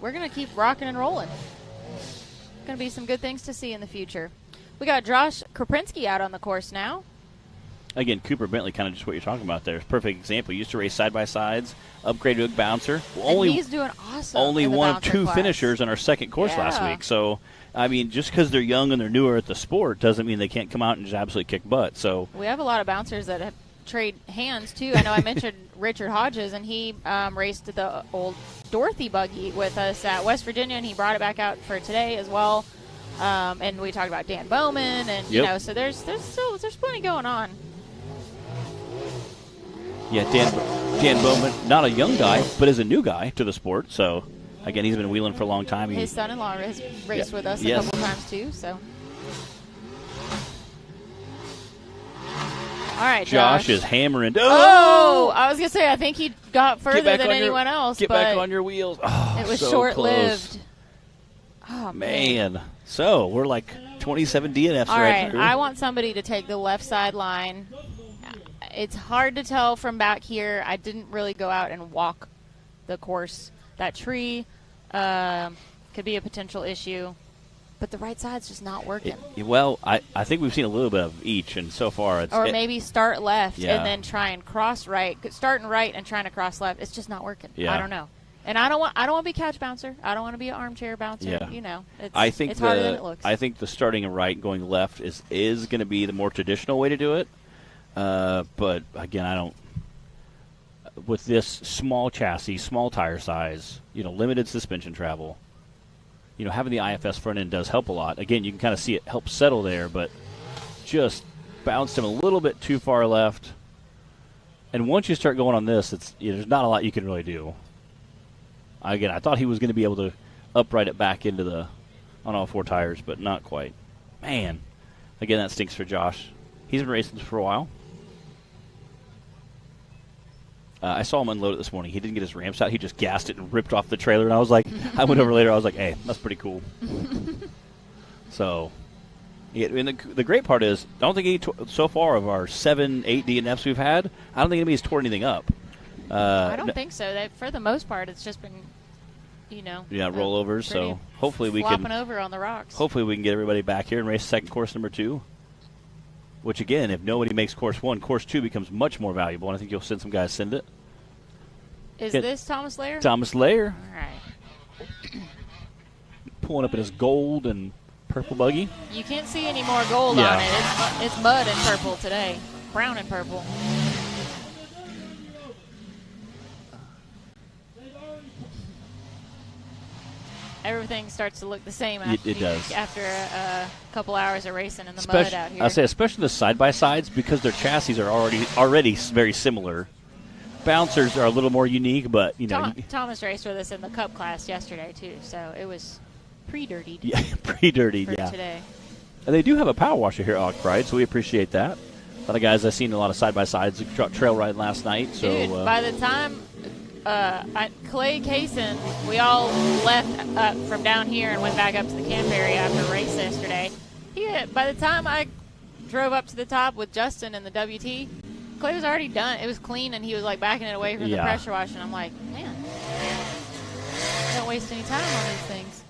we're going to keep rocking and rolling. Going to be some good things to see in the future. We got Josh Kropinski out on the course now. Again, Cooper Bentley, kind of just what you're talking about there. Perfect example. Used to race side-by-sides, upgraded to a bouncer. He's doing awesome. Only one of two class. finishers on our second course last week. So, I mean, just because they're young and they're newer at the sport doesn't mean they can't come out and just absolutely kick butt. So we have a lot of bouncers that have trade hands, too. I know I mentioned Richard Hodges, and he raced the old Dorothy buggy with us at West Virginia, and he brought it back out for today as well. And we talked about Dan Bowman, and so there's plenty going on. Yeah, Dan Bowman, not a young guy, but is a new guy to the sport. So again, he's been wheeling for a long time. His son-in-law has raced with us a couple times too. So, all right, Josh is hammering. Oh, I was gonna say I think he got further than anyone else. Get back on your wheels. Oh, it was so short-lived. Close. Oh man. So we're like 27 DNFs all right. through. I want somebody to take the left side line. It's hard to tell from back here. I didn't really go out and walk the course. That tree could be a potential issue, but the right side's just not working. I think we've seen a little bit of each, and so far maybe start left and then try and cross right. Starting right and trying to cross left, it's just not working. Yeah. I don't know. And I don't want to be a couch bouncer. I don't want to be an armchair bouncer. Yeah. It's harder than it looks. I think the starting right and going left is going to be the more traditional way to do it. But again, I don't. With this small chassis, small tire size, limited suspension travel, having the IFS front end does help a lot. Again, you can kind of see it help settle there, but just bounced him a little bit too far left. And once you start going on this, there's not a lot you can really do. Again, I thought he was going to be able to upright it back into on all four tires, but not quite. Man, again, that stinks for Josh. He's been racing for a while. I saw him unload it this morning. He didn't get his ramps out. He just gassed it and ripped off the trailer. And I was like, I went over later. I was like, hey, that's pretty cool. So, and the great part is, I don't think so far of our 7, 8 DNFs we've had, I don't think anybody's torn anything up. I don't think so. For the most part, it's just been, rollovers. So hopefully we can flopping over on the rocks. Hopefully we can get everybody back here and race second course number 2. Which, again, if nobody makes course 1, course 2 becomes much more valuable, and I think you'll send some guys send it. Is this Thomas Lair? Thomas Lair. All right. Pulling up in his gold and purple buggy. You can't see any more gold on it. It's mud and purple today. Brown and purple. Everything starts to look the same after a couple hours of racing in the mud out here. I say, especially the side-by-sides, because their chassis are already very similar. Bouncers are a little more unique, but, Thomas raced with us in the Cup class yesterday, too, so it was pre-dirtied. Yeah, pre-dirtied, for today. And they do have a power washer here at Oak Pride, so we appreciate that. A lot of guys, I've seen a lot of side-by-sides trail riding last night. So, dude, by the time... Clay Kaysen, we all left from down here and went back up to the camp area after a race yesterday. By the time I drove up to the top with Justin and the WT, Clay was already done. It was clean, and he was like backing it away from the pressure wash, and I'm like, man, don't waste any time on these things.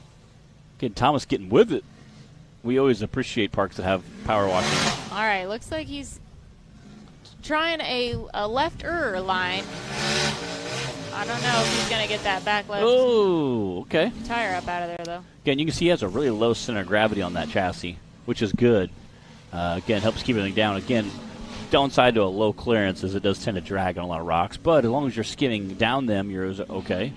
Again, Thomas getting with it. We always appreciate parks that have power washing. All right, looks like he's trying a left-er line. I don't know if he's going to get that back left tire up out of there, though. Again, you can see he has a really low center of gravity on that chassis, which is good. Again, helps keep everything down. Again, downside to a low clearance is it does tend to drag on a lot of rocks, but as long as you're skimming down them, you're okay.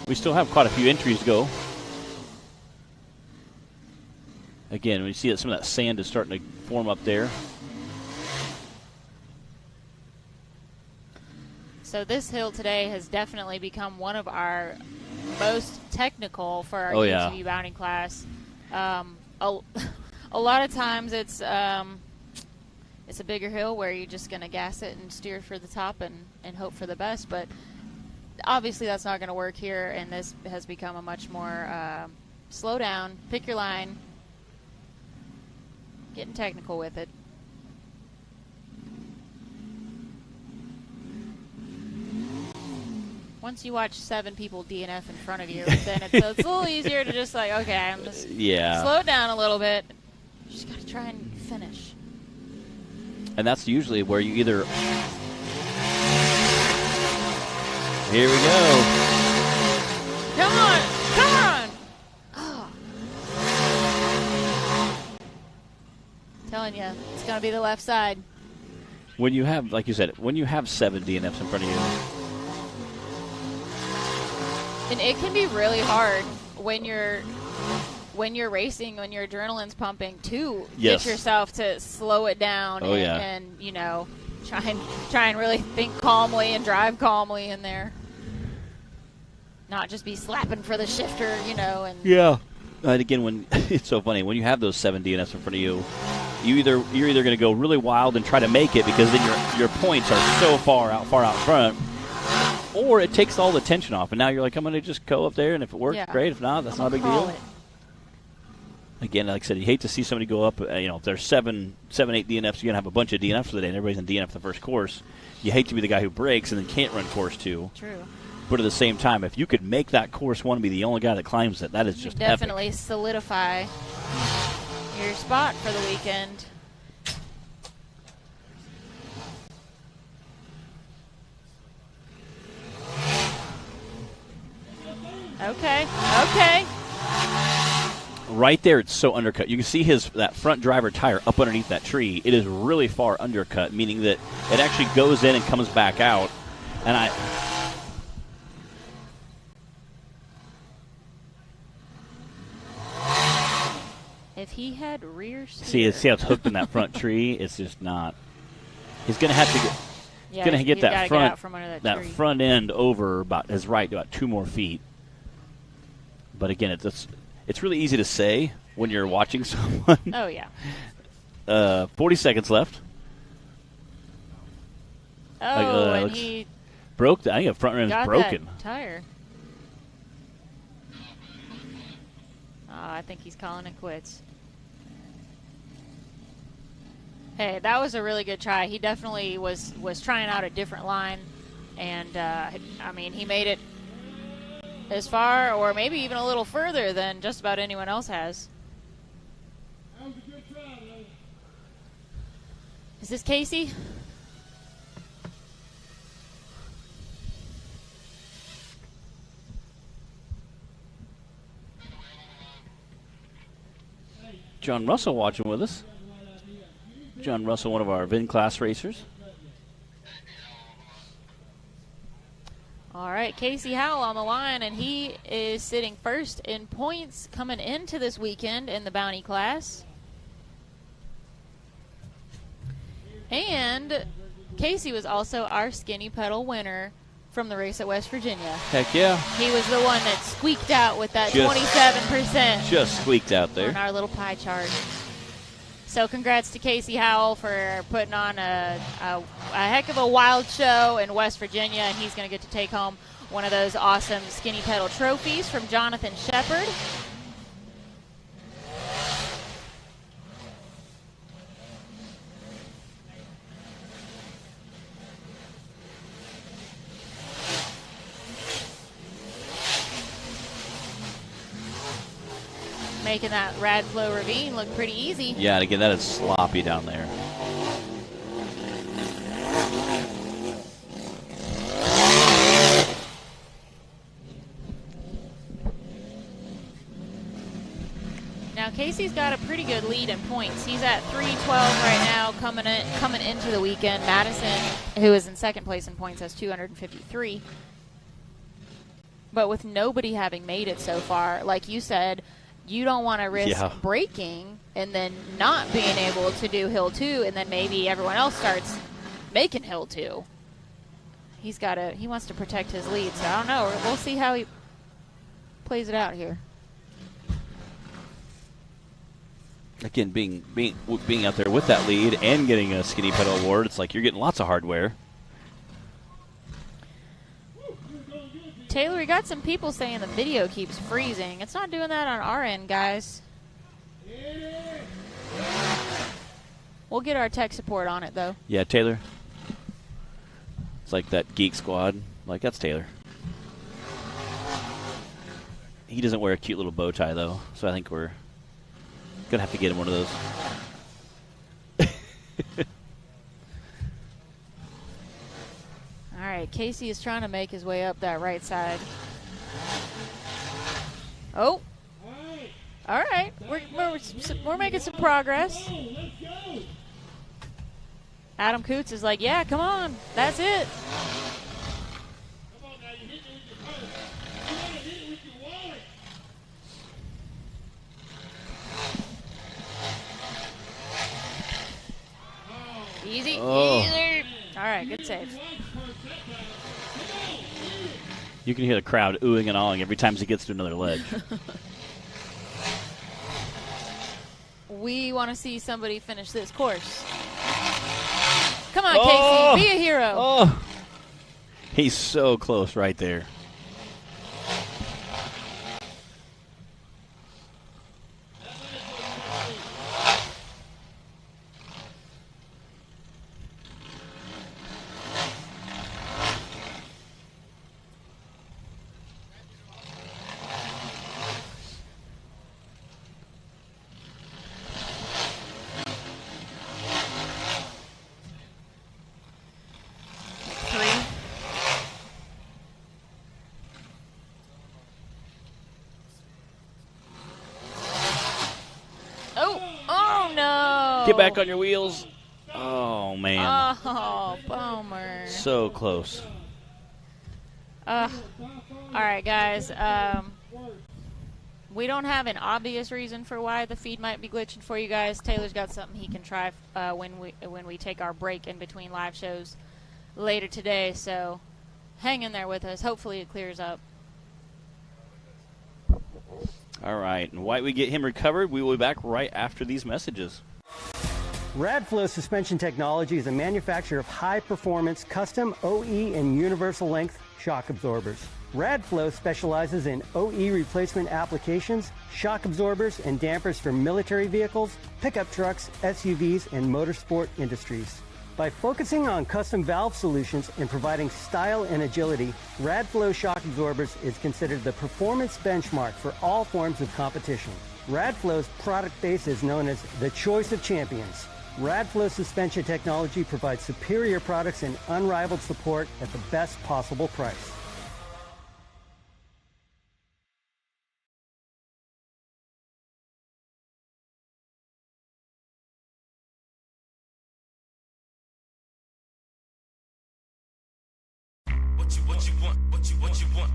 We still have quite a few entries to go. Again, we see that some of that sand is starting to form up there. So this hill today has definitely become one of our most technical for our UTV Bounty class. A lot of times it's a bigger hill where you're just going to gas it and steer for the top and hope for the best, but obviously that's not going to work here, and this has become a much more slow down, pick your line, getting technical with it. Once you watch 7 people DNF in front of you, then it's a little easier to just like, okay, I'm just slow it down a little bit. You just got to try and finish. And that's usually where you either... Here we go. Come on! Come on! Oh. Telling you, it's going to be the left side. When you have, like you said, when you have 7 DNFs in front of you... And it can be really hard when you're racing, when your adrenaline's pumping, to get yourself to slow it down and you know, try and really think calmly and drive calmly in there. Not just be slapping for the shifter, you know. And and again, when it's so funny when you have those 7 DNFs in front of you, you're either going to go really wild and try to make it because then your points are so far out front. Or it takes all the tension off, and now you're like, I'm going to just go up there, and if it works, great. If not, that's not a big deal. Again, like I said, you hate to see somebody go up. If there's 7, 8 DNFs, you're going to have a bunch of DNFs for the day, and everybody's in DNF the first course. You hate to be the guy who breaks and then can't run course 2. True. But at the same time, if you could make that course 1 and be the only guy that climbs it, that is just definitely epic. Solidify your spot for the weekend. Okay. Right there, it's so undercut. You can see that front driver tire up underneath that tree. It is really far undercut, meaning that it actually goes in and comes back out. And if he had rear see steer. how it's hooked in that front tree? It's just not. He's going to have to get. He's going to get that front end over about 2 more feet. But again, it's really easy to say when you're watching someone. Oh, yeah. 40 seconds left. Oh, and he broke. I think the front end is broken. That tire. Oh, I think he's calling it quits. Hey, that was a really good try. He definitely was trying out a different line, and he made it as far or maybe even a little further than just about anyone else has. That was a good try, though. Is this Casey? John Russell watching with us. John Russell, one of our VIN class racers. All right, Casey Howell on the line, and he is sitting first in points coming into this weekend in the Bounty class. And Casey was also our skinny pedal winner from the race at West Virginia. Heck yeah. He was the one that squeaked out with that 27%. Just squeaked out there. On our little pie chart. So congrats to Casey Howell for putting on a heck of a wild show in West Virginia, and he's going to get to take home one of those awesome skinny pedal trophies from Jonathan Shepard. Making that Radflo ravine look pretty easy. Yeah, and again, that is sloppy down there. Now Casey's got a pretty good lead in points. He's at 312 right now coming into the weekend. Madison, who is in second place in points, has 253. But with nobody having made it so far, like you said, you don't want to risk breaking and then not being able to do Hill 2, and then maybe everyone else starts making Hill 2. he wants to protect his lead. So I don't know. We'll see how he plays it out here. Again, being out there with that lead and getting a skinny pedal award, it's like you're getting lots of hardware. Taylor, we got some people saying the video keeps freezing. It's not doing that on our end, guys. We'll get our tech support on it, though. Yeah, Taylor. It's like that Geek Squad. Like, that's Taylor. He doesn't wear a cute little bow tie, though, so I think we're going to have to get him one of those. All right, Casey is trying to make his way up that right side. Oh. All right, we're making some progress. Adam Coots is like, yeah, come on, that's it. Easy, easy. All right, good save. You can hear the crowd oohing and awing every time he gets to another ledge. We want to see somebody finish this course. Come on, Casey, be a hero. Oh. He's so close right there. Get back on your wheels. Oh, man. Oh, bummer. So close. All right, guys. We don't have an obvious reason for why the feed might be glitching for you guys. Taylor's got something he can try when we take our break in between live shows later today. So hang in there with us. Hopefully it clears up. All right. And while we get him recovered, we will be back right after these messages. Radflo Suspension Technology is a manufacturer of high-performance, custom OE and universal length shock absorbers. Radflo specializes in OE replacement applications, shock absorbers, and dampers for military vehicles, pickup trucks, SUVs, and motorsport industries. By focusing on custom valve solutions and providing style and agility, Radflo shock absorbers is considered the performance benchmark for all forms of competition. Radflo's product base is known as the choice of champions. Radflo Suspension Technology provides superior products and unrivaled support at the best possible price. What you want?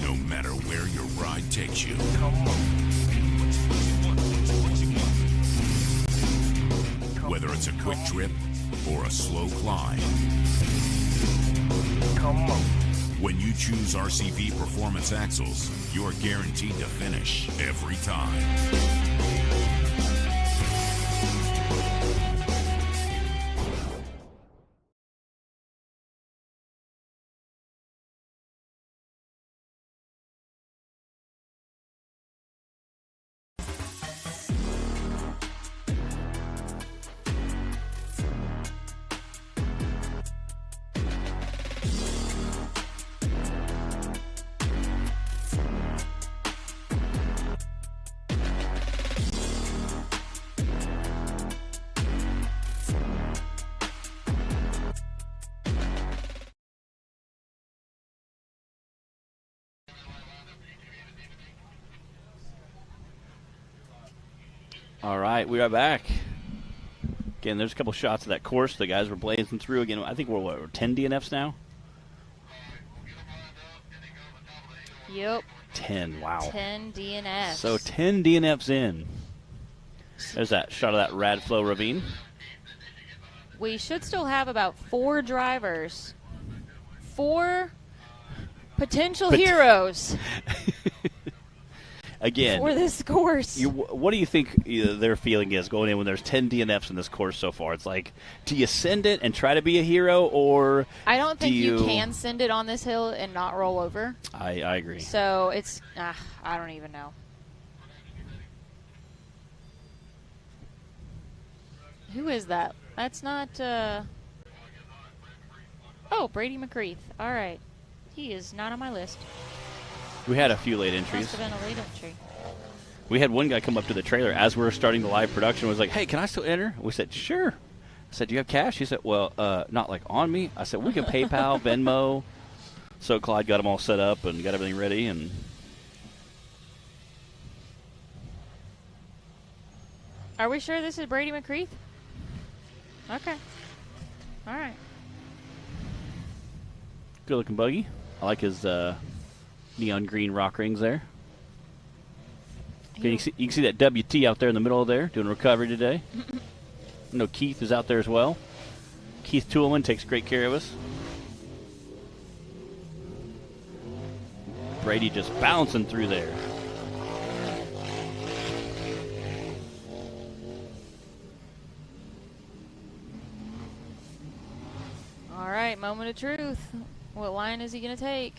No matter where your ride takes you. Whether it's a quick trip or a slow climb. When you choose RCV Performance Axles, you're guaranteed to finish every time. All right, we are back. Again, there's a couple shots of that course. The guys were blazing through. Again, I think we're 10 DNFs now? Yep. 10, wow. 10 DNFs. So 10 DNFs in. There's that shot of that Radflo ravine. we should still have about 4 drivers. 4 potential heroes. Again, for this course. What do you think their feeling is going in when there's 10 DNFs in this course so far? It's like, do you send it and try to be a hero, or I don't think you can send it on this hill and not roll over. I agree. So it's, I don't even know. Who is that? That's not, oh, Brady McCreath. All right. He is not on my list. We had a few late entries. Must have been a late entry. We had one guy come up to the trailer as we were starting the live production. Was like, "Hey, can I still enter?" We said, "Sure." I said, "Do you have cash?" He said, "Well, not like on me." I said, "We can PayPal, Venmo." So Clyde got them all set up and got everything ready. And are we sure this is Brady McCreath? Okay. All right. good looking buggy. I like his neon green rock rings there. Okay, you can see that WT out there in the middle of there doing recovery today. I know Keith is out there as well. Keith Toolman takes great care of us. Brady just bouncing through there. All right, moment of truth. What line is he going to take?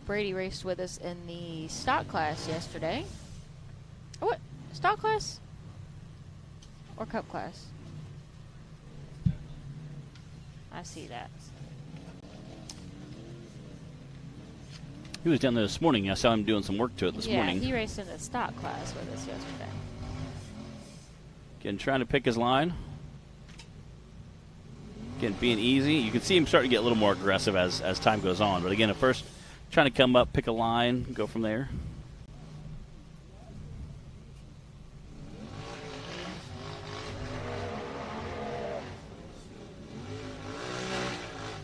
Brady raced with us in the stock class yesterday. What? Stock class? Or cup class? I see that. He was down there this morning. I saw him doing some work to it this morning. Yeah, he raced in the stock class with us yesterday. Again, trying to pick his line. Again, being easy. You can see him starting to get a little more aggressive as time goes on. But again, at first, trying to come up, pick a line, go from there.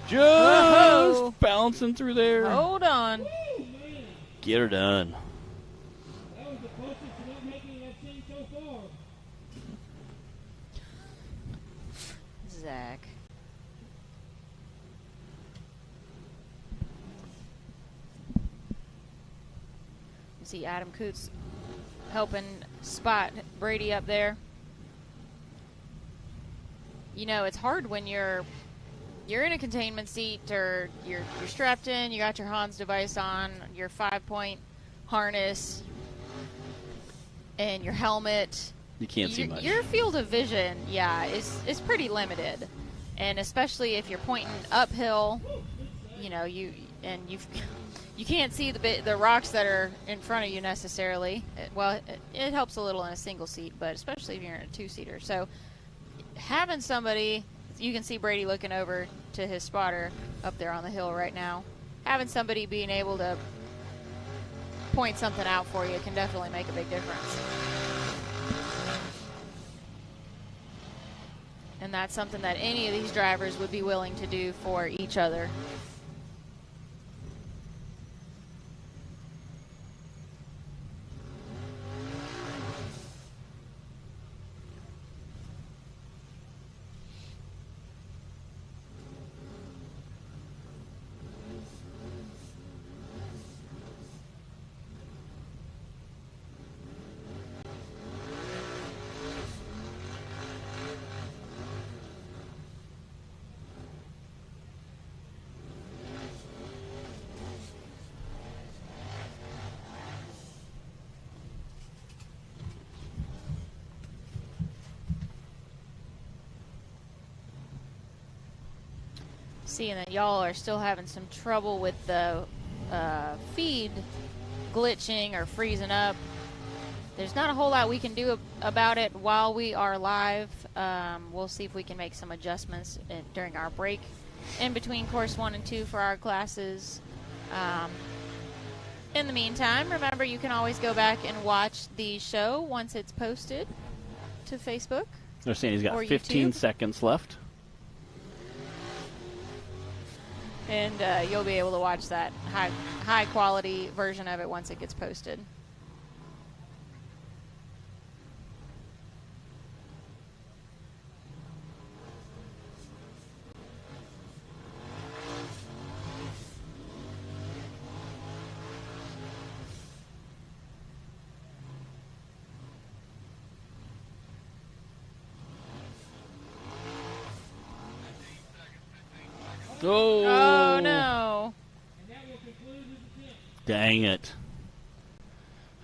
Just bouncing through there. Hold on. Get her done. That was the closest to not making it I've seen so far. Zach. You see Adam Coots helping spot Brady up there. You know, it's hard when you're in a containment seat, or you're strapped in, you got your Hans device on, your 5-point harness, and your helmet. You can't see much. Your field of vision, is pretty limited, and especially if you're pointing uphill, you know, you can't see the rocks that are in front of you necessarily. It helps a little in a single seat, but especially if you're in a 2-seater. So having somebody. You can see Brady looking over to his spotter up there on the hill right now. Having somebody being able to point something out for you can definitely make a big difference. And that's something that any of these drivers would be willing to do for each other. Seeing that y'all are still having some trouble with the feed glitching or freezing up, there's not a whole lot we can do about it while we are live. We'll see if we can make some adjustments during our break in between course 1 and 2 for our classes. In the meantime, remember you can always go back and watch the show once it's posted to Facebook. They're saying he's got 15 seconds left. And you'll be able to watch that high quality version of it once it gets posted. Oh no. Dang it.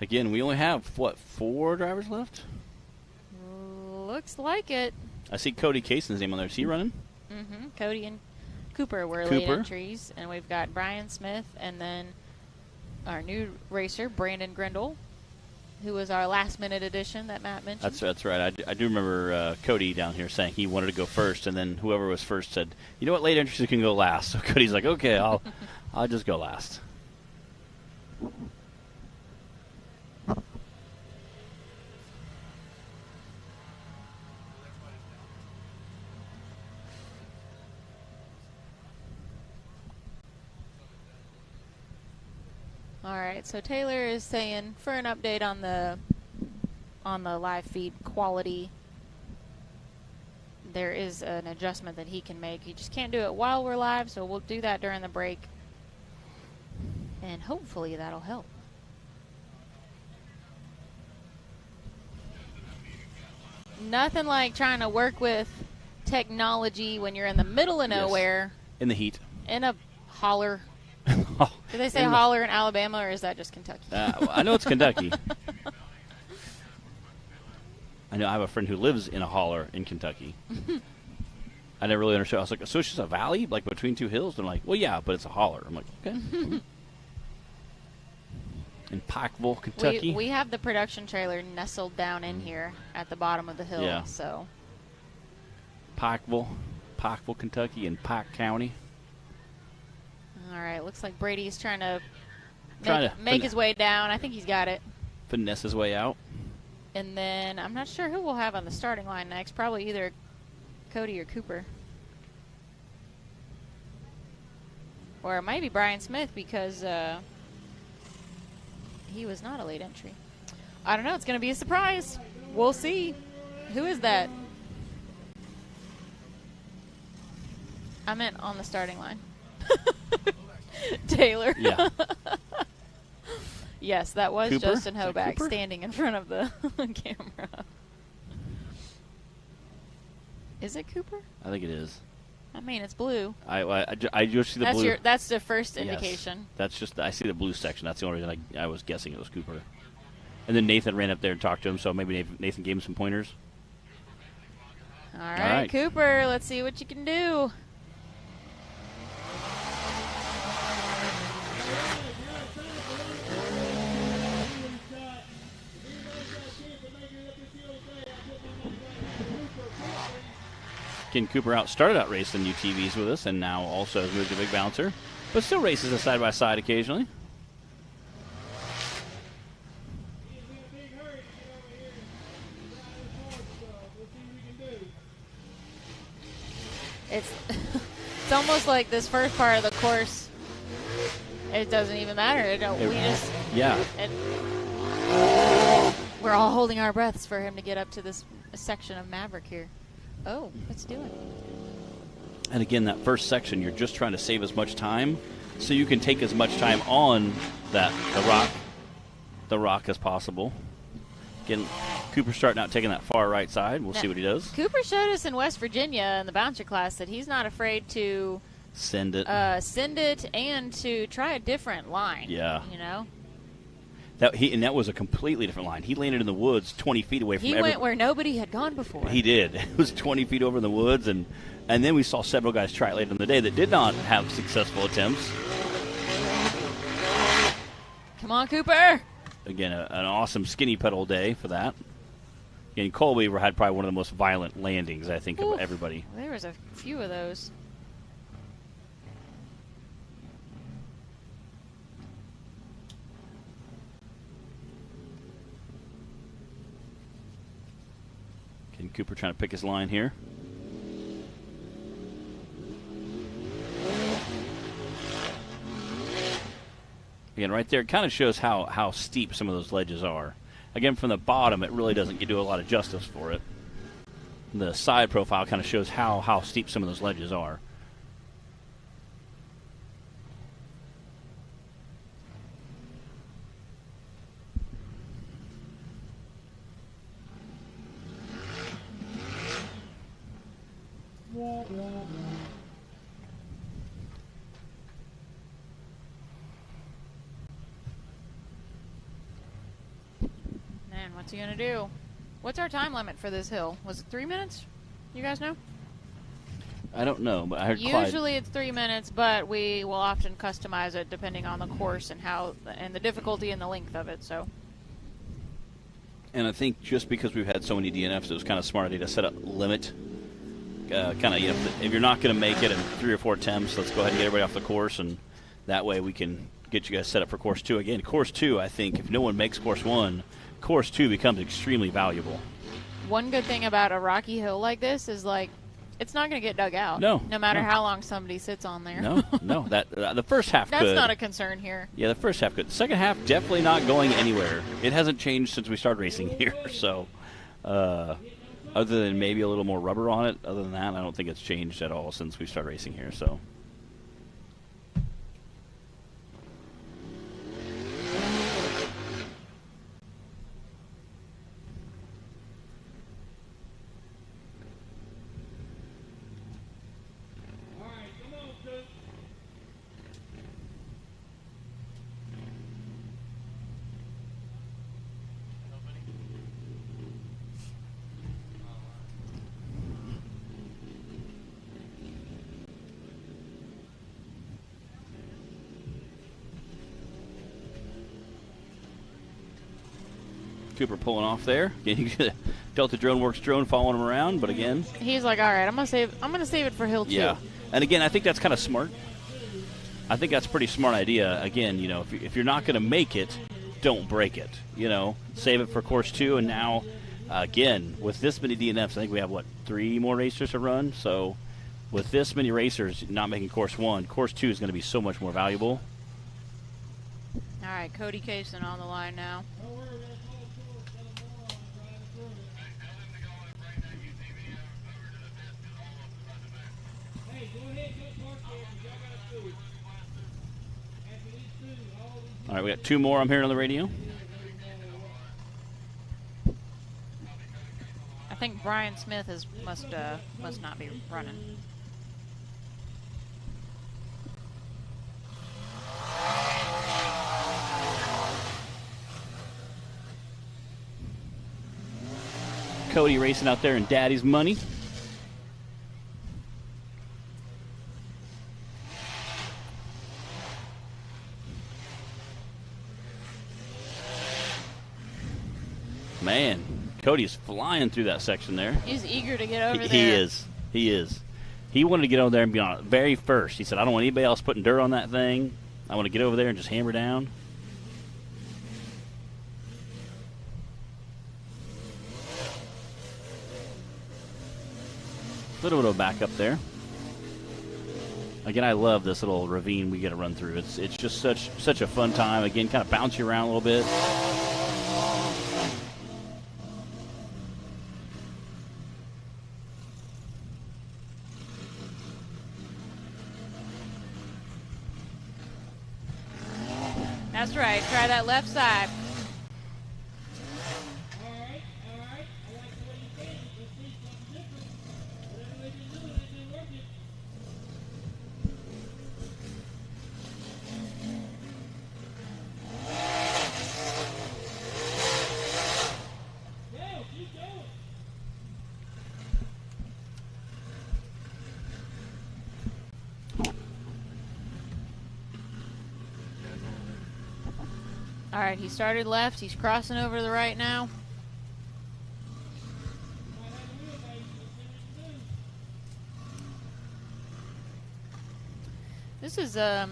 Again, we only have, what, 4 drivers left? Looks like it. I see Cody Cason's name on there. Is he running? Mm-hmm. Cody and Cooper were late entries. And we've got Brian Smith and then our new racer, Brandon Grindle, who was our last-minute addition that Matt mentioned. That's right. I do remember Cody down here saying he wanted to go first, and then whoever was first said, you know what, late entries can go last. So Cody's like, okay, I'll just go last. All right, so Taylor is saying for an update on the live feed quality, there is an adjustment that he can make. He just can't do it while we're live, so we'll do that during the break, and hopefully that'll help. Nothing like trying to work with technology when you're in the middle of nowhere. In the heat. In a holler. Do they say holler in Alabama, or is that just Kentucky? I know it's Kentucky. I know I have a friend who lives in a holler in Kentucky. I never really understood. I was like, so it's just a valley, like between 2 hills? And I'm like, well, yeah, but it's a holler. I'm like, okay. In Pikeville, Kentucky. We have the production trailer nestled down in here at the bottom of the hill. Yeah. So Pikeville, Kentucky, in Pike County. All right, looks like Brady's trying to make his way down. I think he's got it. Finesse his way out. And then I'm not sure who we'll have on the starting line next. Probably either Cody or Cooper. Or it might be Brian Smith because he was not a late entry. I don't know. It's going to be a surprise. We'll see. Who is that? I meant on the starting line. Taylor. Yeah. Yes, that was Cooper? Justin Hoback standing in front of the camera. Is it Cooper? I think it is. I mean, it's blue. I just see the blue. That's the first Yes. indication. That's just, I see the blue section. That's the only reason I was guessing it was Cooper. And then Nathan ran up there and talked to him, so maybe Nathan gave him some pointers. All right, Cooper, let's see what you can do. Ken Cooper started out racing UTVs with us, and now also has moved to Big Bouncer, but still races a side-by-side occasionally. It's almost like this first part of the course, it doesn't even matter. We're all holding our breaths for him to get up to this section of Maverick here. Oh, what's he doing? And again, that first section, you're just trying to save as much time so you can take as much time on the rock as possible. Again, Cooper starting out taking that far right side. We'll see what he does. Cooper showed us in West Virginia in the bouncer class that he's not afraid to send it and to try a different line. Yeah. You know? That was a completely different line. He landed in the woods 20 feet away from He went where nobody had gone before. He did. It was 20 feet over in the woods, and then we saw several guys try it later in the day that did not have successful attempts. Come on, Cooper! Again, an awesome skinny pedal day for that. And Colby had probably one of the most violent landings, I think, of everybody. There was a few of those. Ken Cooper trying to pick his line here. Again, right there, it kind of shows how steep some of those ledges are. Again, from the bottom, it really doesn't do a lot of justice for it. The side profile kind of shows how steep some of those ledges are. Man, what's he going to do? What's our time limit for this hill? Was it 3 minutes? You guys know? I don't know, but I heard Usually it's 3 minutes, but we will often customize it depending on the course and the difficulty and the length of it. So. And I think just because we've had so many DNFs, it was kind of smart idea to set a limit. Kind of, if you're not going to make it in 3 or 4 attempts, let's go ahead and get everybody off the course, and that way we can get you guys set up for course 2. Again, course 2, I think if no one makes course 1, course 2 becomes extremely valuable. One good thing about a rocky hill like this is, like, it's not going to get dug out. No matter how long somebody sits on there. No. That the first half That's could. not a concern here. Yeah, the first half could. The second half, definitely not going anywhere. It hasn't changed since we started racing here, so other than maybe a little more rubber on it, other than that, I don't think it's changed at all since we started racing here, so. Cooper pulling off there. Delta Drone Works drone following him around, but again, he's like, all right, I'm gonna save it for hill 2. Yeah, and again, I think that's kind of smart. I think that's a pretty smart idea. Again, if you're not going to make it, don't break it. Save it for course 2, and now, again, with this many DNFs, I think we have 3 more racers to run. So, with this many racers not making course 1, course 2 is going to be so much more valuable. All right, Cody Kaysen on the line now. All right, we got 2 more I'm hearing on the radio. I think Brian Smith must not be running. Cody racing out there in Daddy's money. Man, Cody's flying through that section there. He's eager to get over there. He is. He wanted to get over there and be on it very first. He said, I don't want anybody else putting dirt on that thing. I want to get over there and just hammer down. A little bit of back up there. Again, I love this little ravine we get to run through. It's just such a fun time. Again, kind of bounce you around a little bit. That's right. Try that left side. All right. I like the way you think. Let's see something different. Whatever they've been doing, they've been working. Go, keep going. All right, he started left. He's crossing over to the right now. This is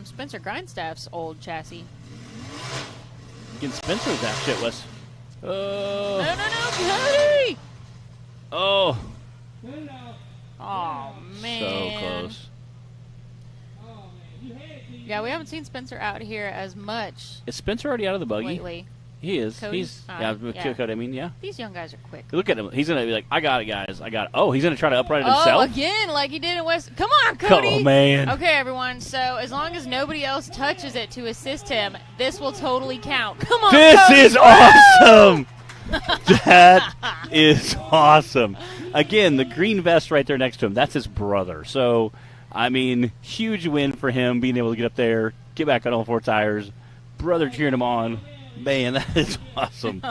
Spencer Grindstaff's old chassis. Getting Spencer with that shit, Wes. Oh. No, Cody! Oh. Good enough. Oh, man. So close. Oh, man. You had it till you Yeah, we haven't seen Spencer out here as much Is Spencer already out of the buggy? lately. He is. Cody? He's Yeah. Cody, I mean, yeah. These young guys are quick. Look at him. He's gonna be like, I got it, guys. I got it. Oh, he's gonna try to upright it Oh, himself. again, like he did in West. Come on, Cody. Oh man. Okay, everyone. So as long as nobody else touches it to assist him, this will totally count. Come on, This Cody. is awesome. That is awesome. Again, the green vest right there next to him. That's his brother. So, I mean, huge win for him being able to get up there, get back on all four tires. Brother cheering him on. Man, that is awesome.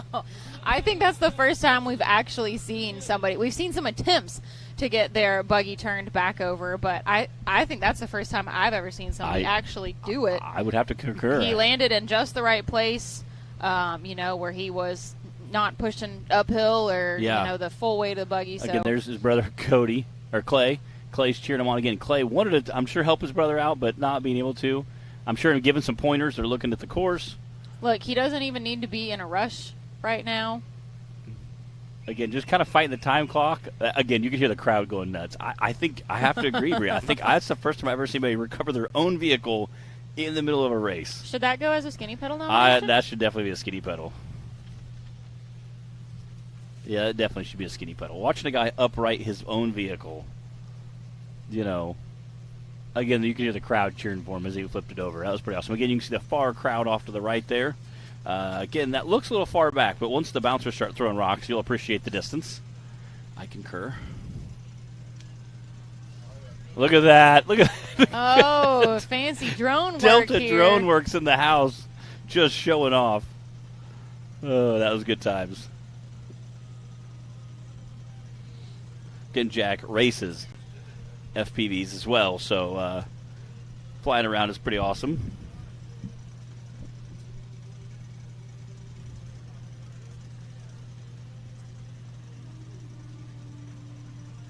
I think that's the first time we've actually seen somebody. We've seen some attempts to get their buggy turned back over, but I think that's the first time I've ever seen somebody actually do it. I would have to concur. He landed in just the right place, where he was not pushing uphill or the full weight of the buggy. So Again, there's his brother Cody or Clay. Clay's cheering him on again. Clay wanted to, I'm sure, help his brother out, but not being able to. I'm sure him giving some pointers. They're looking at the course. Look, he doesn't even need to be in a rush right now. Again, just kind of fighting the time clock. Again, you can hear the crowd going nuts. I think I have to agree, Bria. I think that's the first time I've ever seen anybody recover their own vehicle in the middle of a race. Should that go as a skinny pedal nomination? That should definitely be a skinny pedal. Yeah, it definitely should be a skinny pedal. Watching a guy upright his own vehicle, again, you can hear the crowd cheering for him as he flipped it over. That was pretty awesome. Again, you can see the far crowd off to the right there. Again, that looks a little far back, but once the bouncers start throwing rocks, you'll appreciate the distance. I concur. Look at that. Look at Oh, fancy drone work Delta here. Drone Works in the house, just showing off. Oh, that was good times. Again, Jack races FPVs as well, so flying around is pretty awesome.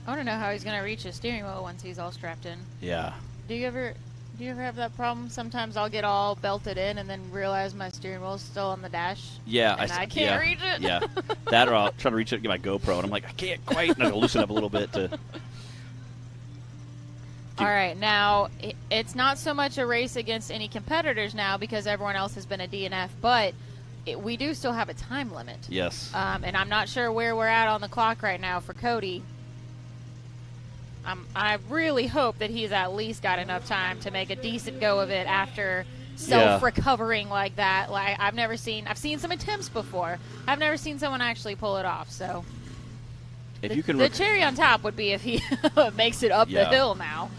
I want to know how he's going to reach his steering wheel once he's all strapped in. Yeah. Do you ever have that problem? Sometimes I'll get all belted in and then realize my steering wheel's still on the dash. Yeah, and I can't reach it. Yeah, that or I'll try to reach it and get my GoPro, and I'm like, I can't quite. And I'll loosen up a little bit to. All right, now it's not so much a race against any competitors now because everyone else has been a DNF, but we do still have a time limit. Yes. And I'm not sure where we're at on the clock right now for Cody. I really hope that he's at least got enough time to make a decent go of it after self-recovering like that. Like I've seen some attempts before. I've never seen someone actually pull it off. So If you can the cherry on top would be if he makes it up the hill now.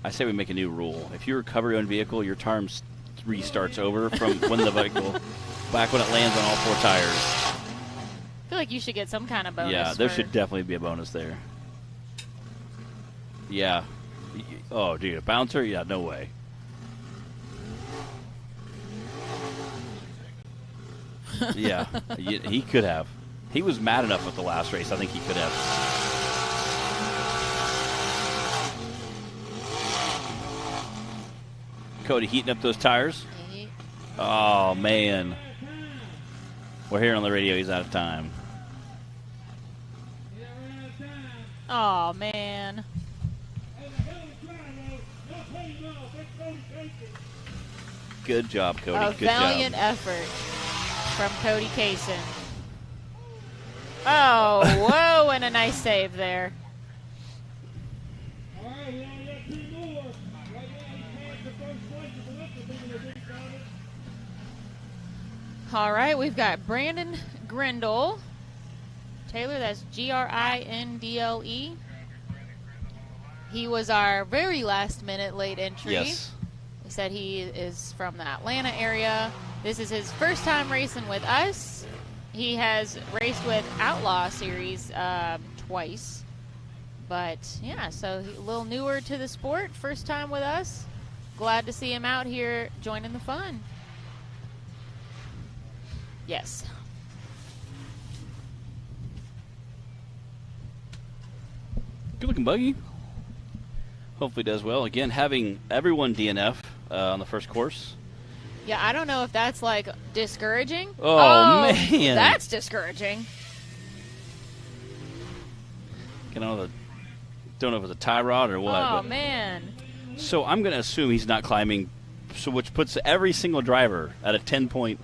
I say we make a new rule. If you recover your own vehicle, your time restarts over from when the vehicle, back when it lands on all four tires. I feel like you should get some kind of bonus. Yeah, there should definitely be a bonus there. Yeah. Oh, dude, a bouncer? Yeah, no way. Yeah, he could have. He was mad enough with the last race. I think he could have. Cody heating up those tires. Oh, man. We're hearing on the radio he's out of time. Oh, man. Good job, Cody. A Good valiant job. effort from Cody Kaysen. Oh, whoa, and a nice save there. All right, we've got Brandon Grindle. Taylor, that's Grindle. He was our very last minute late entry. Yes. He said he is from the Atlanta area. This is his first time racing with us. He has raced with Outlaw Series twice. But, yeah, so a little newer to the sport. First time with us. Glad to see him out here joining the fun. Yes. Good looking buggy. Hopefully does well. Again, having everyone DNF on the first course. Yeah, I don't know if that's like discouraging. Oh man. That's discouraging. You know, the Don't know if it's a tie rod or what. Oh, but, man. so I'm going to assume he's not climbing, so which puts every single driver at a 10-point.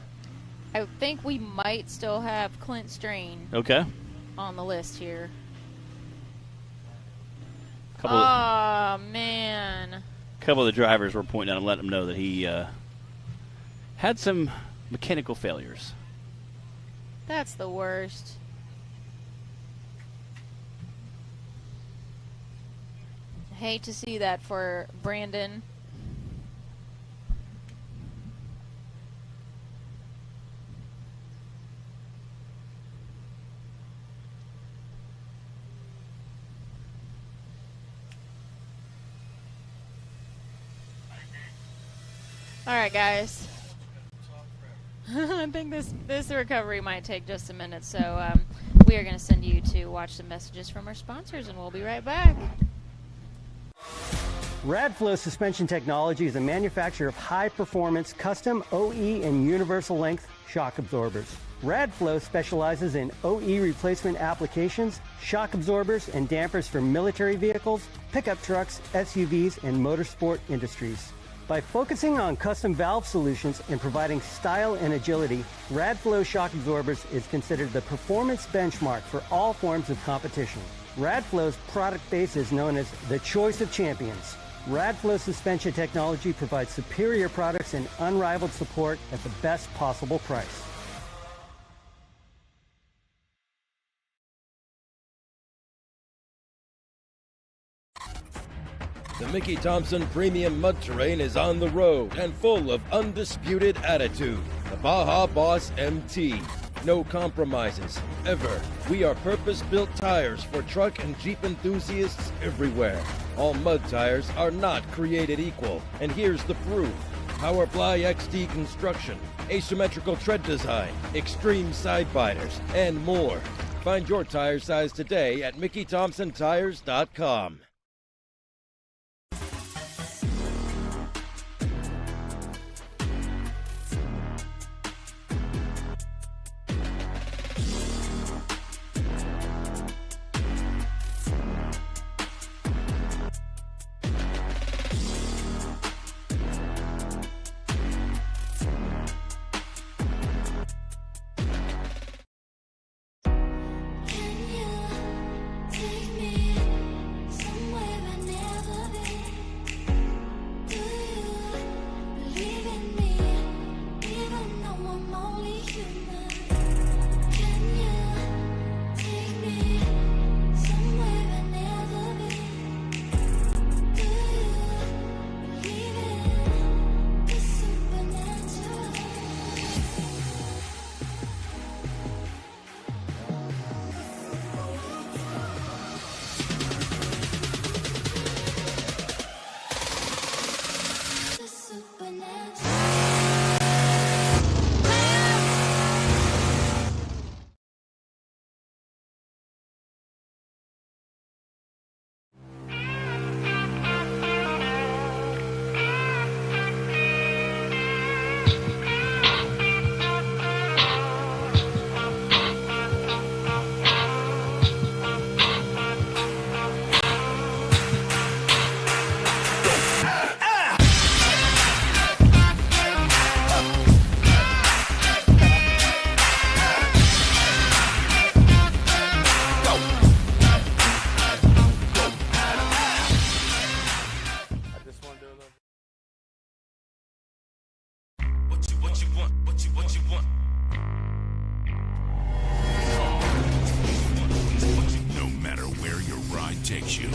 I think we might still have Clint Strain Okay. on the list here. Couple Man. of the drivers were pointing out and letting him know that he had some mechanical failures. That's the worst. Hate to see that for Brandon. All right, guys. I think this recovery might take just a minute, so we are going to send you to watch some messages from our sponsors, and we'll be right back. Radflo Suspension Technology is a manufacturer of high-performance custom OE and universal length shock absorbers. Radflo specializes in OE replacement applications, shock absorbers, and dampers for military vehicles, pickup trucks, SUVs, and motorsport industries. By focusing on custom valve solutions and providing style and agility, Radflo shock absorbers is considered the performance benchmark for all forms of competition. Radflo's product base is known as the choice of champions. Radflo Suspension Technology provides superior products and unrivaled support at the best possible price. The Mickey Thompson Premium Mud Terrain is on the road and full of undisputed attitude. The Baja Boss MT. No compromises, ever. We are purpose-built tires for truck and Jeep enthusiasts everywhere. All mud tires are not created equal, and here's the proof. Powerfly XT construction, asymmetrical tread design, extreme side biters, and more. Find your tire size today at MickeyThompsonTires.com. No matter where your ride takes you.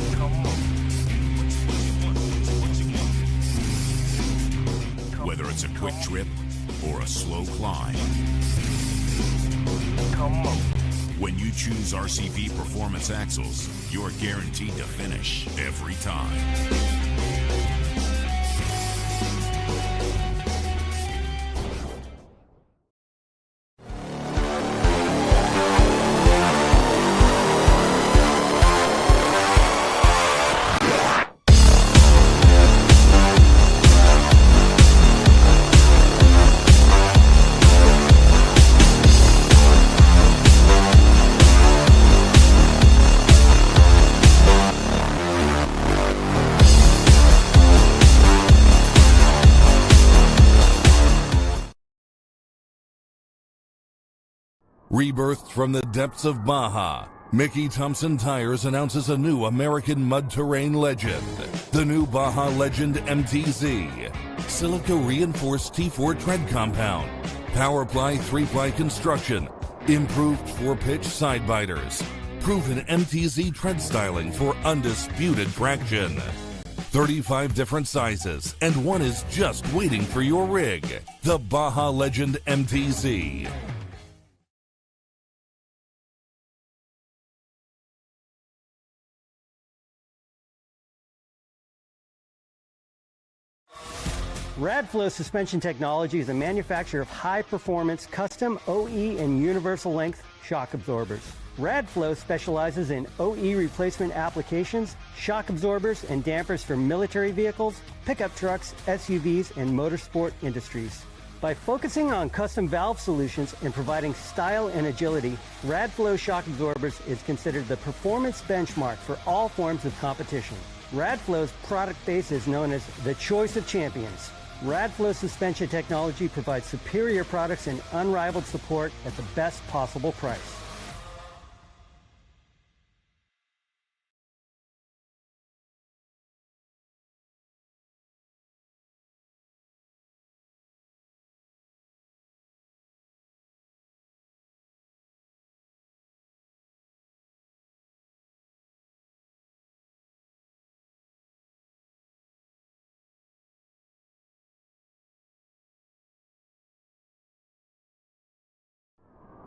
Whether it's a quick trip or a slow climb. When you choose RCV Performance Axles, you're guaranteed to finish every time. Rebirthed from the depths of Baja, Mickey Thompson Tires announces a new American mud terrain legend. The new Baja Legend MTZ. Silica reinforced T4 tread compound. Powerply 3-ply construction. Improved 4-pitch side biters. Proven MTZ tread styling for undisputed traction. 35 different sizes, and one is just waiting for your rig. The Baja Legend MTZ. Radflo suspension technology is a manufacturer of high-performance custom OE and universal length shock absorbers. Radflo specializes in OE replacement applications, shock absorbers, and dampers for military vehicles, pickup trucks, SUVs, and motorsport industries. By focusing on custom valve solutions and providing style and agility, Radflo shock absorbers is considered the performance benchmark for all forms of competition. Radflo's product base is known as the choice of champions. Radflo suspension technology provides superior products and unrivaled support at the best possible price.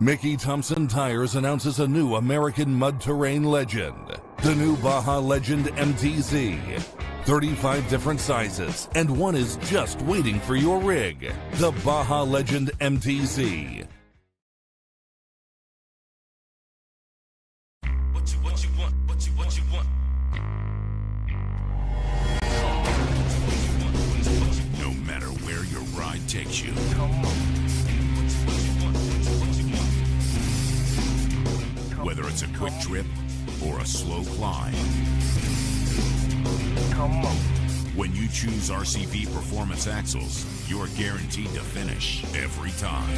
Mickey Thompson Tires announces a new American mud terrain legend. The new Baja Legend MTZ. 35 different sizes, and one is just waiting for your rig. The Baja Legend MTZ. What you want? No matter where your ride takes you. Whether it's a quick trip or a slow climb. When you choose RCV Performance Axles, you're guaranteed to finish every time.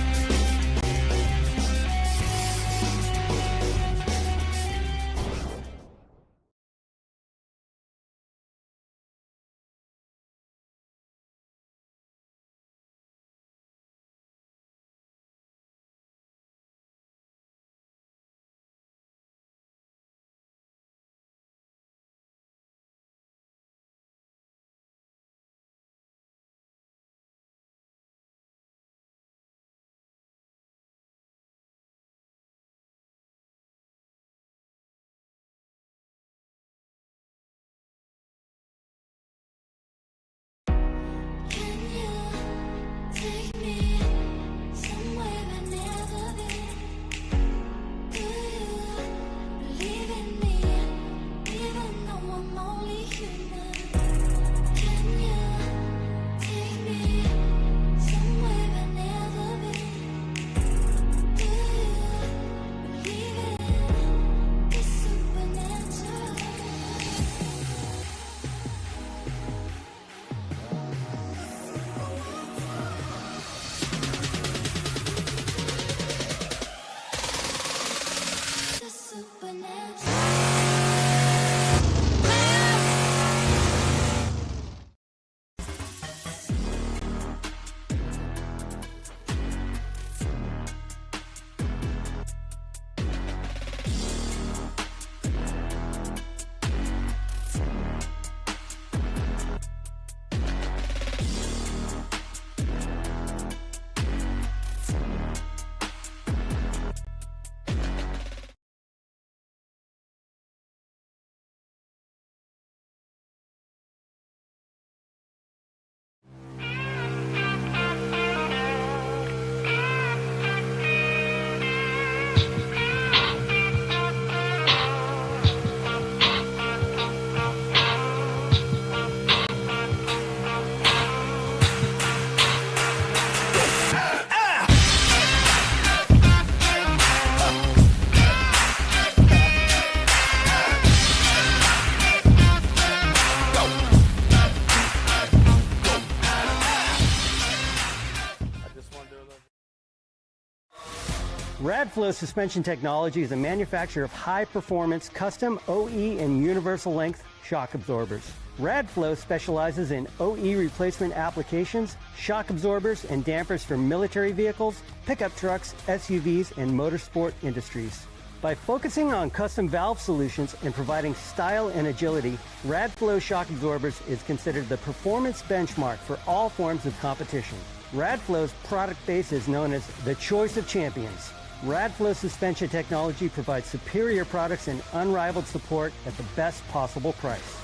Radflo suspension technology is a manufacturer of high-performance custom OE and universal length shock absorbers. Radflo specializes in OE replacement applications, shock absorbers, and dampers for military vehicles, pickup trucks, SUVs, and motorsport industries. By focusing on custom valve solutions and providing style and agility, Radflo shock absorbers is considered the performance benchmark for all forms of competition. Radflo's product base is known as the choice of champions. Radflo suspension technology provides superior products and unrivaled support at the best possible price.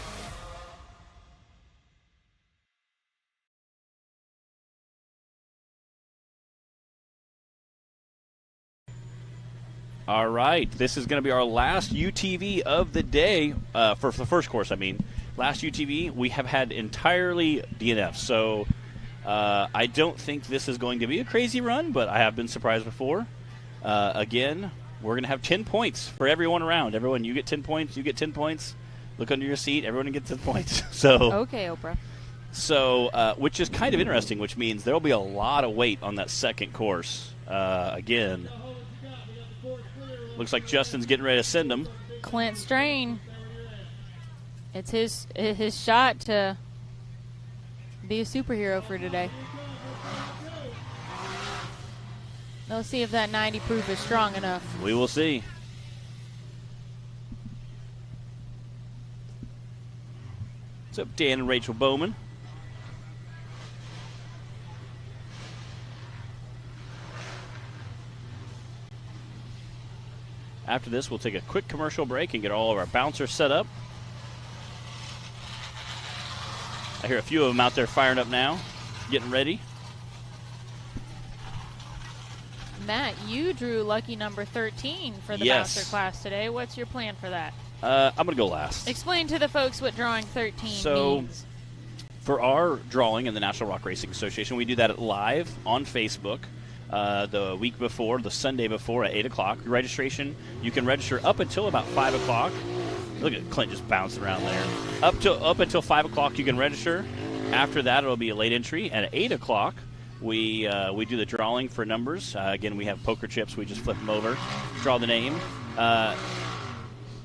All right, this is going to be our last UTV of the day, for the first course, I mean. Last UTV, we have had entirely DNFs, so I don't think this is going to be a crazy run, but I have been surprised before. Again, we're going to have 10 points for everyone around. Everyone, you get 10 points, you get 10 points. Look under your seat, everyone gets 10 points. So okay, Oprah. So, which is kind of interesting, which means there will be a lot of weight on that second course. Again, looks like Justin's getting ready to send them. Clint Strain. It's his shot to be a superhero for today. Let's see if that 90 proof is strong enough. We will see. What's up, Dan and Rachel Bowman? After this, we'll take a quick commercial break and get all of our bouncers set up. I hear a few of them out there firing up now, getting ready. Matt, you drew lucky number 13 for the bouncer class today. What's your plan for that? I'm going to go last. Explain to the folks what drawing 13 means. For our drawing in the National Rock Racing Association, we do that live on Facebook the week before, the Sunday before at 8 o'clock. Registration, you can register up until about 5 o'clock. Look at Clint just bouncing around there. Up until 5 o'clock, you can register. After that, it'll be a late entry. And at 8 o'clock, we do the drawing for numbers. Again, we have poker chips. We just flip them over, draw the name.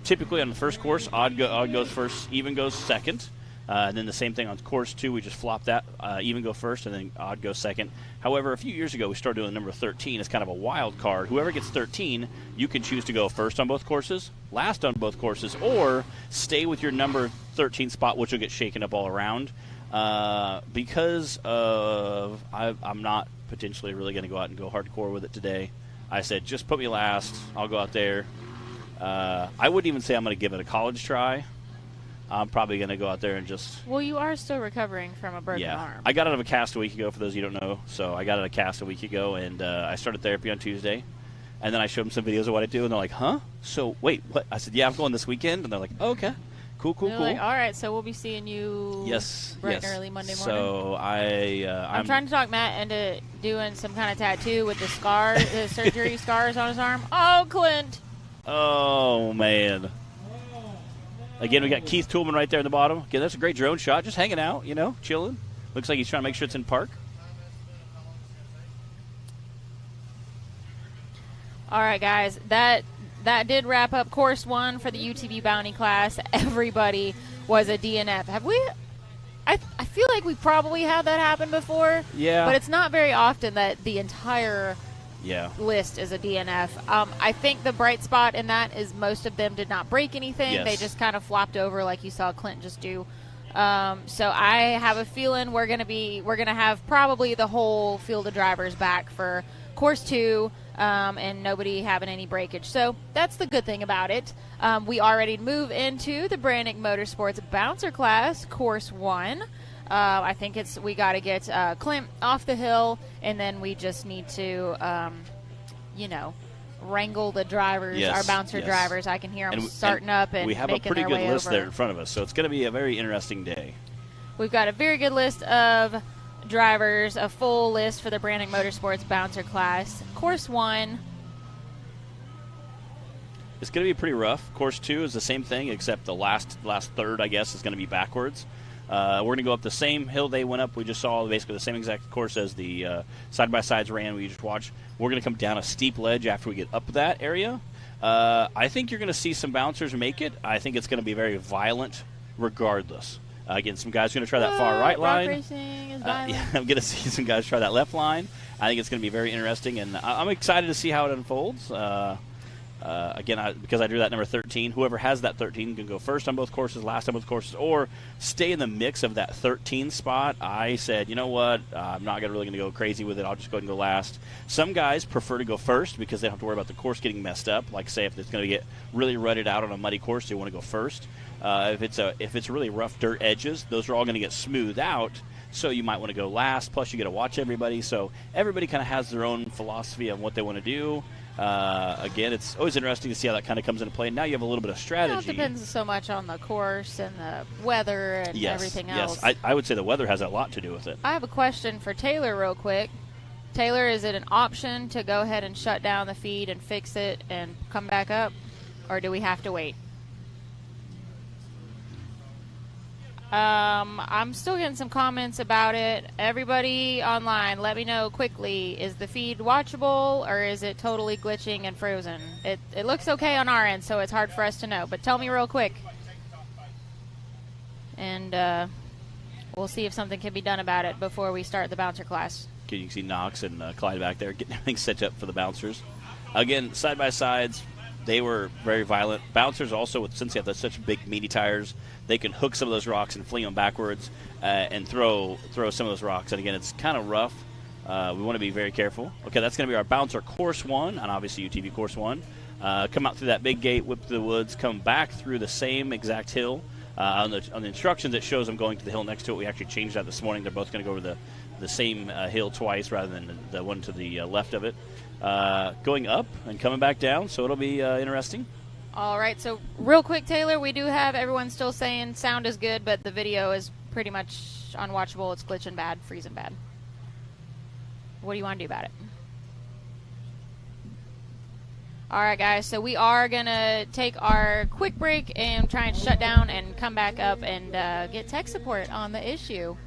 Typically on the first course, odd goes first, even goes second. And then the same thing on course 2, we just flop that, even go first, and then odd goes second. However, a few years ago, we started doing the number 13 as kind of a wild card. Whoever gets 13, you can choose to go first on both courses, last on both courses, or stay with your number 13 spot, which will get shaken up all around. Because of I'm not potentially really going to go out and go hardcore with it today, I said, just put me last. I'll go out there. I wouldn't even say I'm going to give it a college try. I'm probably going to go out there and just... Well, you are still recovering from a broken arm. I got out of a cast a week ago, for those of you who don't know. So I got out of a cast a week ago, and I started therapy on Tuesday. And then I showed them some videos of what I do, and they're like, huh? So, wait, what? I said, yeah, I'm going this weekend. And they're like, oh, okay. Cool. Like, all right, so we'll be seeing you bright and early Monday morning. So I'm trying to talk Matt into doing some kind of tattoo with the scar, the surgery scars on his arm. Oh, Clint. Oh, man. Again, we got Keith Toolman right there in the bottom. Again, that's a great drone shot. Just hanging out, chilling. Looks like he's trying to make sure it's in park. All right, guys. That did wrap up course 1 for the UTV Bounty class. Everybody was a DNF. Have we? I feel like we probably had that happen before. Yeah. But it's not very often that the entire list is a DNF. I think the bright spot in that is most of them did not break anything. Yes. They just kind of flopped over like you saw Clint just do. So I have a feeling we're gonna have probably the whole field of drivers back for course 2. And nobody having any breakage. So that's the good thing about it. We are ready to move into the Brannick Motorsports Bouncer class, course 1. I think we got to get Clint off the hill, and then we just need to, wrangle the drivers, our bouncer drivers. I can hear them starting up and we have making a pretty their good way list over. there in front of us, so it's going to be a very interesting day. We've got a very good list of drivers, a full list for the Brannick Motorsports Bouncer class. Course 1. It's going to be pretty rough. Course 2 is the same thing, except the last third, I guess, is going to be backwards. We're going to go up the same hill they went up. We just saw basically the same exact course as the side-by-sides ran. We just watched. We're going to come down a steep ledge after we get up that area. I think you're going to see some bouncers make it. I think it's going to be very violent regardless. Again, some guys are going to try that far right line. Racing is violent. Yeah, I'm going to see some guys try that left line. I think it's going to be very interesting, and I'm excited to see how it unfolds. Again, because I drew that number 13, whoever has that 13 can go first on both courses, last on both courses, or stay in the mix of that 13 spot. I said, you know what, I'm not really going to go crazy with it. I'll just go ahead and go last. Some guys prefer to go first because they don't have to worry about the course getting messed up. Like, say, if it's going to get really rutted out on a muddy course, they want to go first. If it's really rough dirt edges, those are all going to get smoothed out. So you might want to go last. Plus, you get to watch everybody. So everybody kind of has their own philosophy of what they want to do. Again, it's always interesting to see how that kind of comes into play. Now you have a little bit of strategy. It depends so much on the course and the weather and everything else. Yes, I would say the weather has a lot to do with it. I have a question for Taylor real quick. Taylor, is it an option to go ahead and shut down the feed and fix it and come back up? Or do we have to wait? I'm still getting some comments about it. Everybody online, let me know quickly. Is the feed watchable or is it totally glitching and frozen? It looks okay on our end, so it's hard for us to know. But tell me real quick. And we'll see if something can be done about it before we start the bouncer class. Okay, you can see Knox and Clyde back there getting everything set up for the bouncers. Again, side-by-sides, they were very violent. Bouncers also, since they have such big, meaty tires, they can hook some of those rocks and fling them backwards and throw some of those rocks. And, again, it's kind of rough. We want to be very careful. Okay, that's going to be our bouncer course 1, and obviously UTV course 1. Come out through that big gate, whip through the woods, come back through the same exact hill. On the instructions, it shows them going to the hill next to it. We actually changed that this morning. They're both going to go over the same hill twice rather than the one to the left of it. Going up and coming back down, so it'll be interesting. All right, so real quick, Taylor, we do have everyone still saying sound is good, but the video is pretty much unwatchable. It's glitching bad, freezing bad. What do you want to do about it? All right, guys, so we are going to take our quick break and try and shut down and come back up and get tech support on the issue.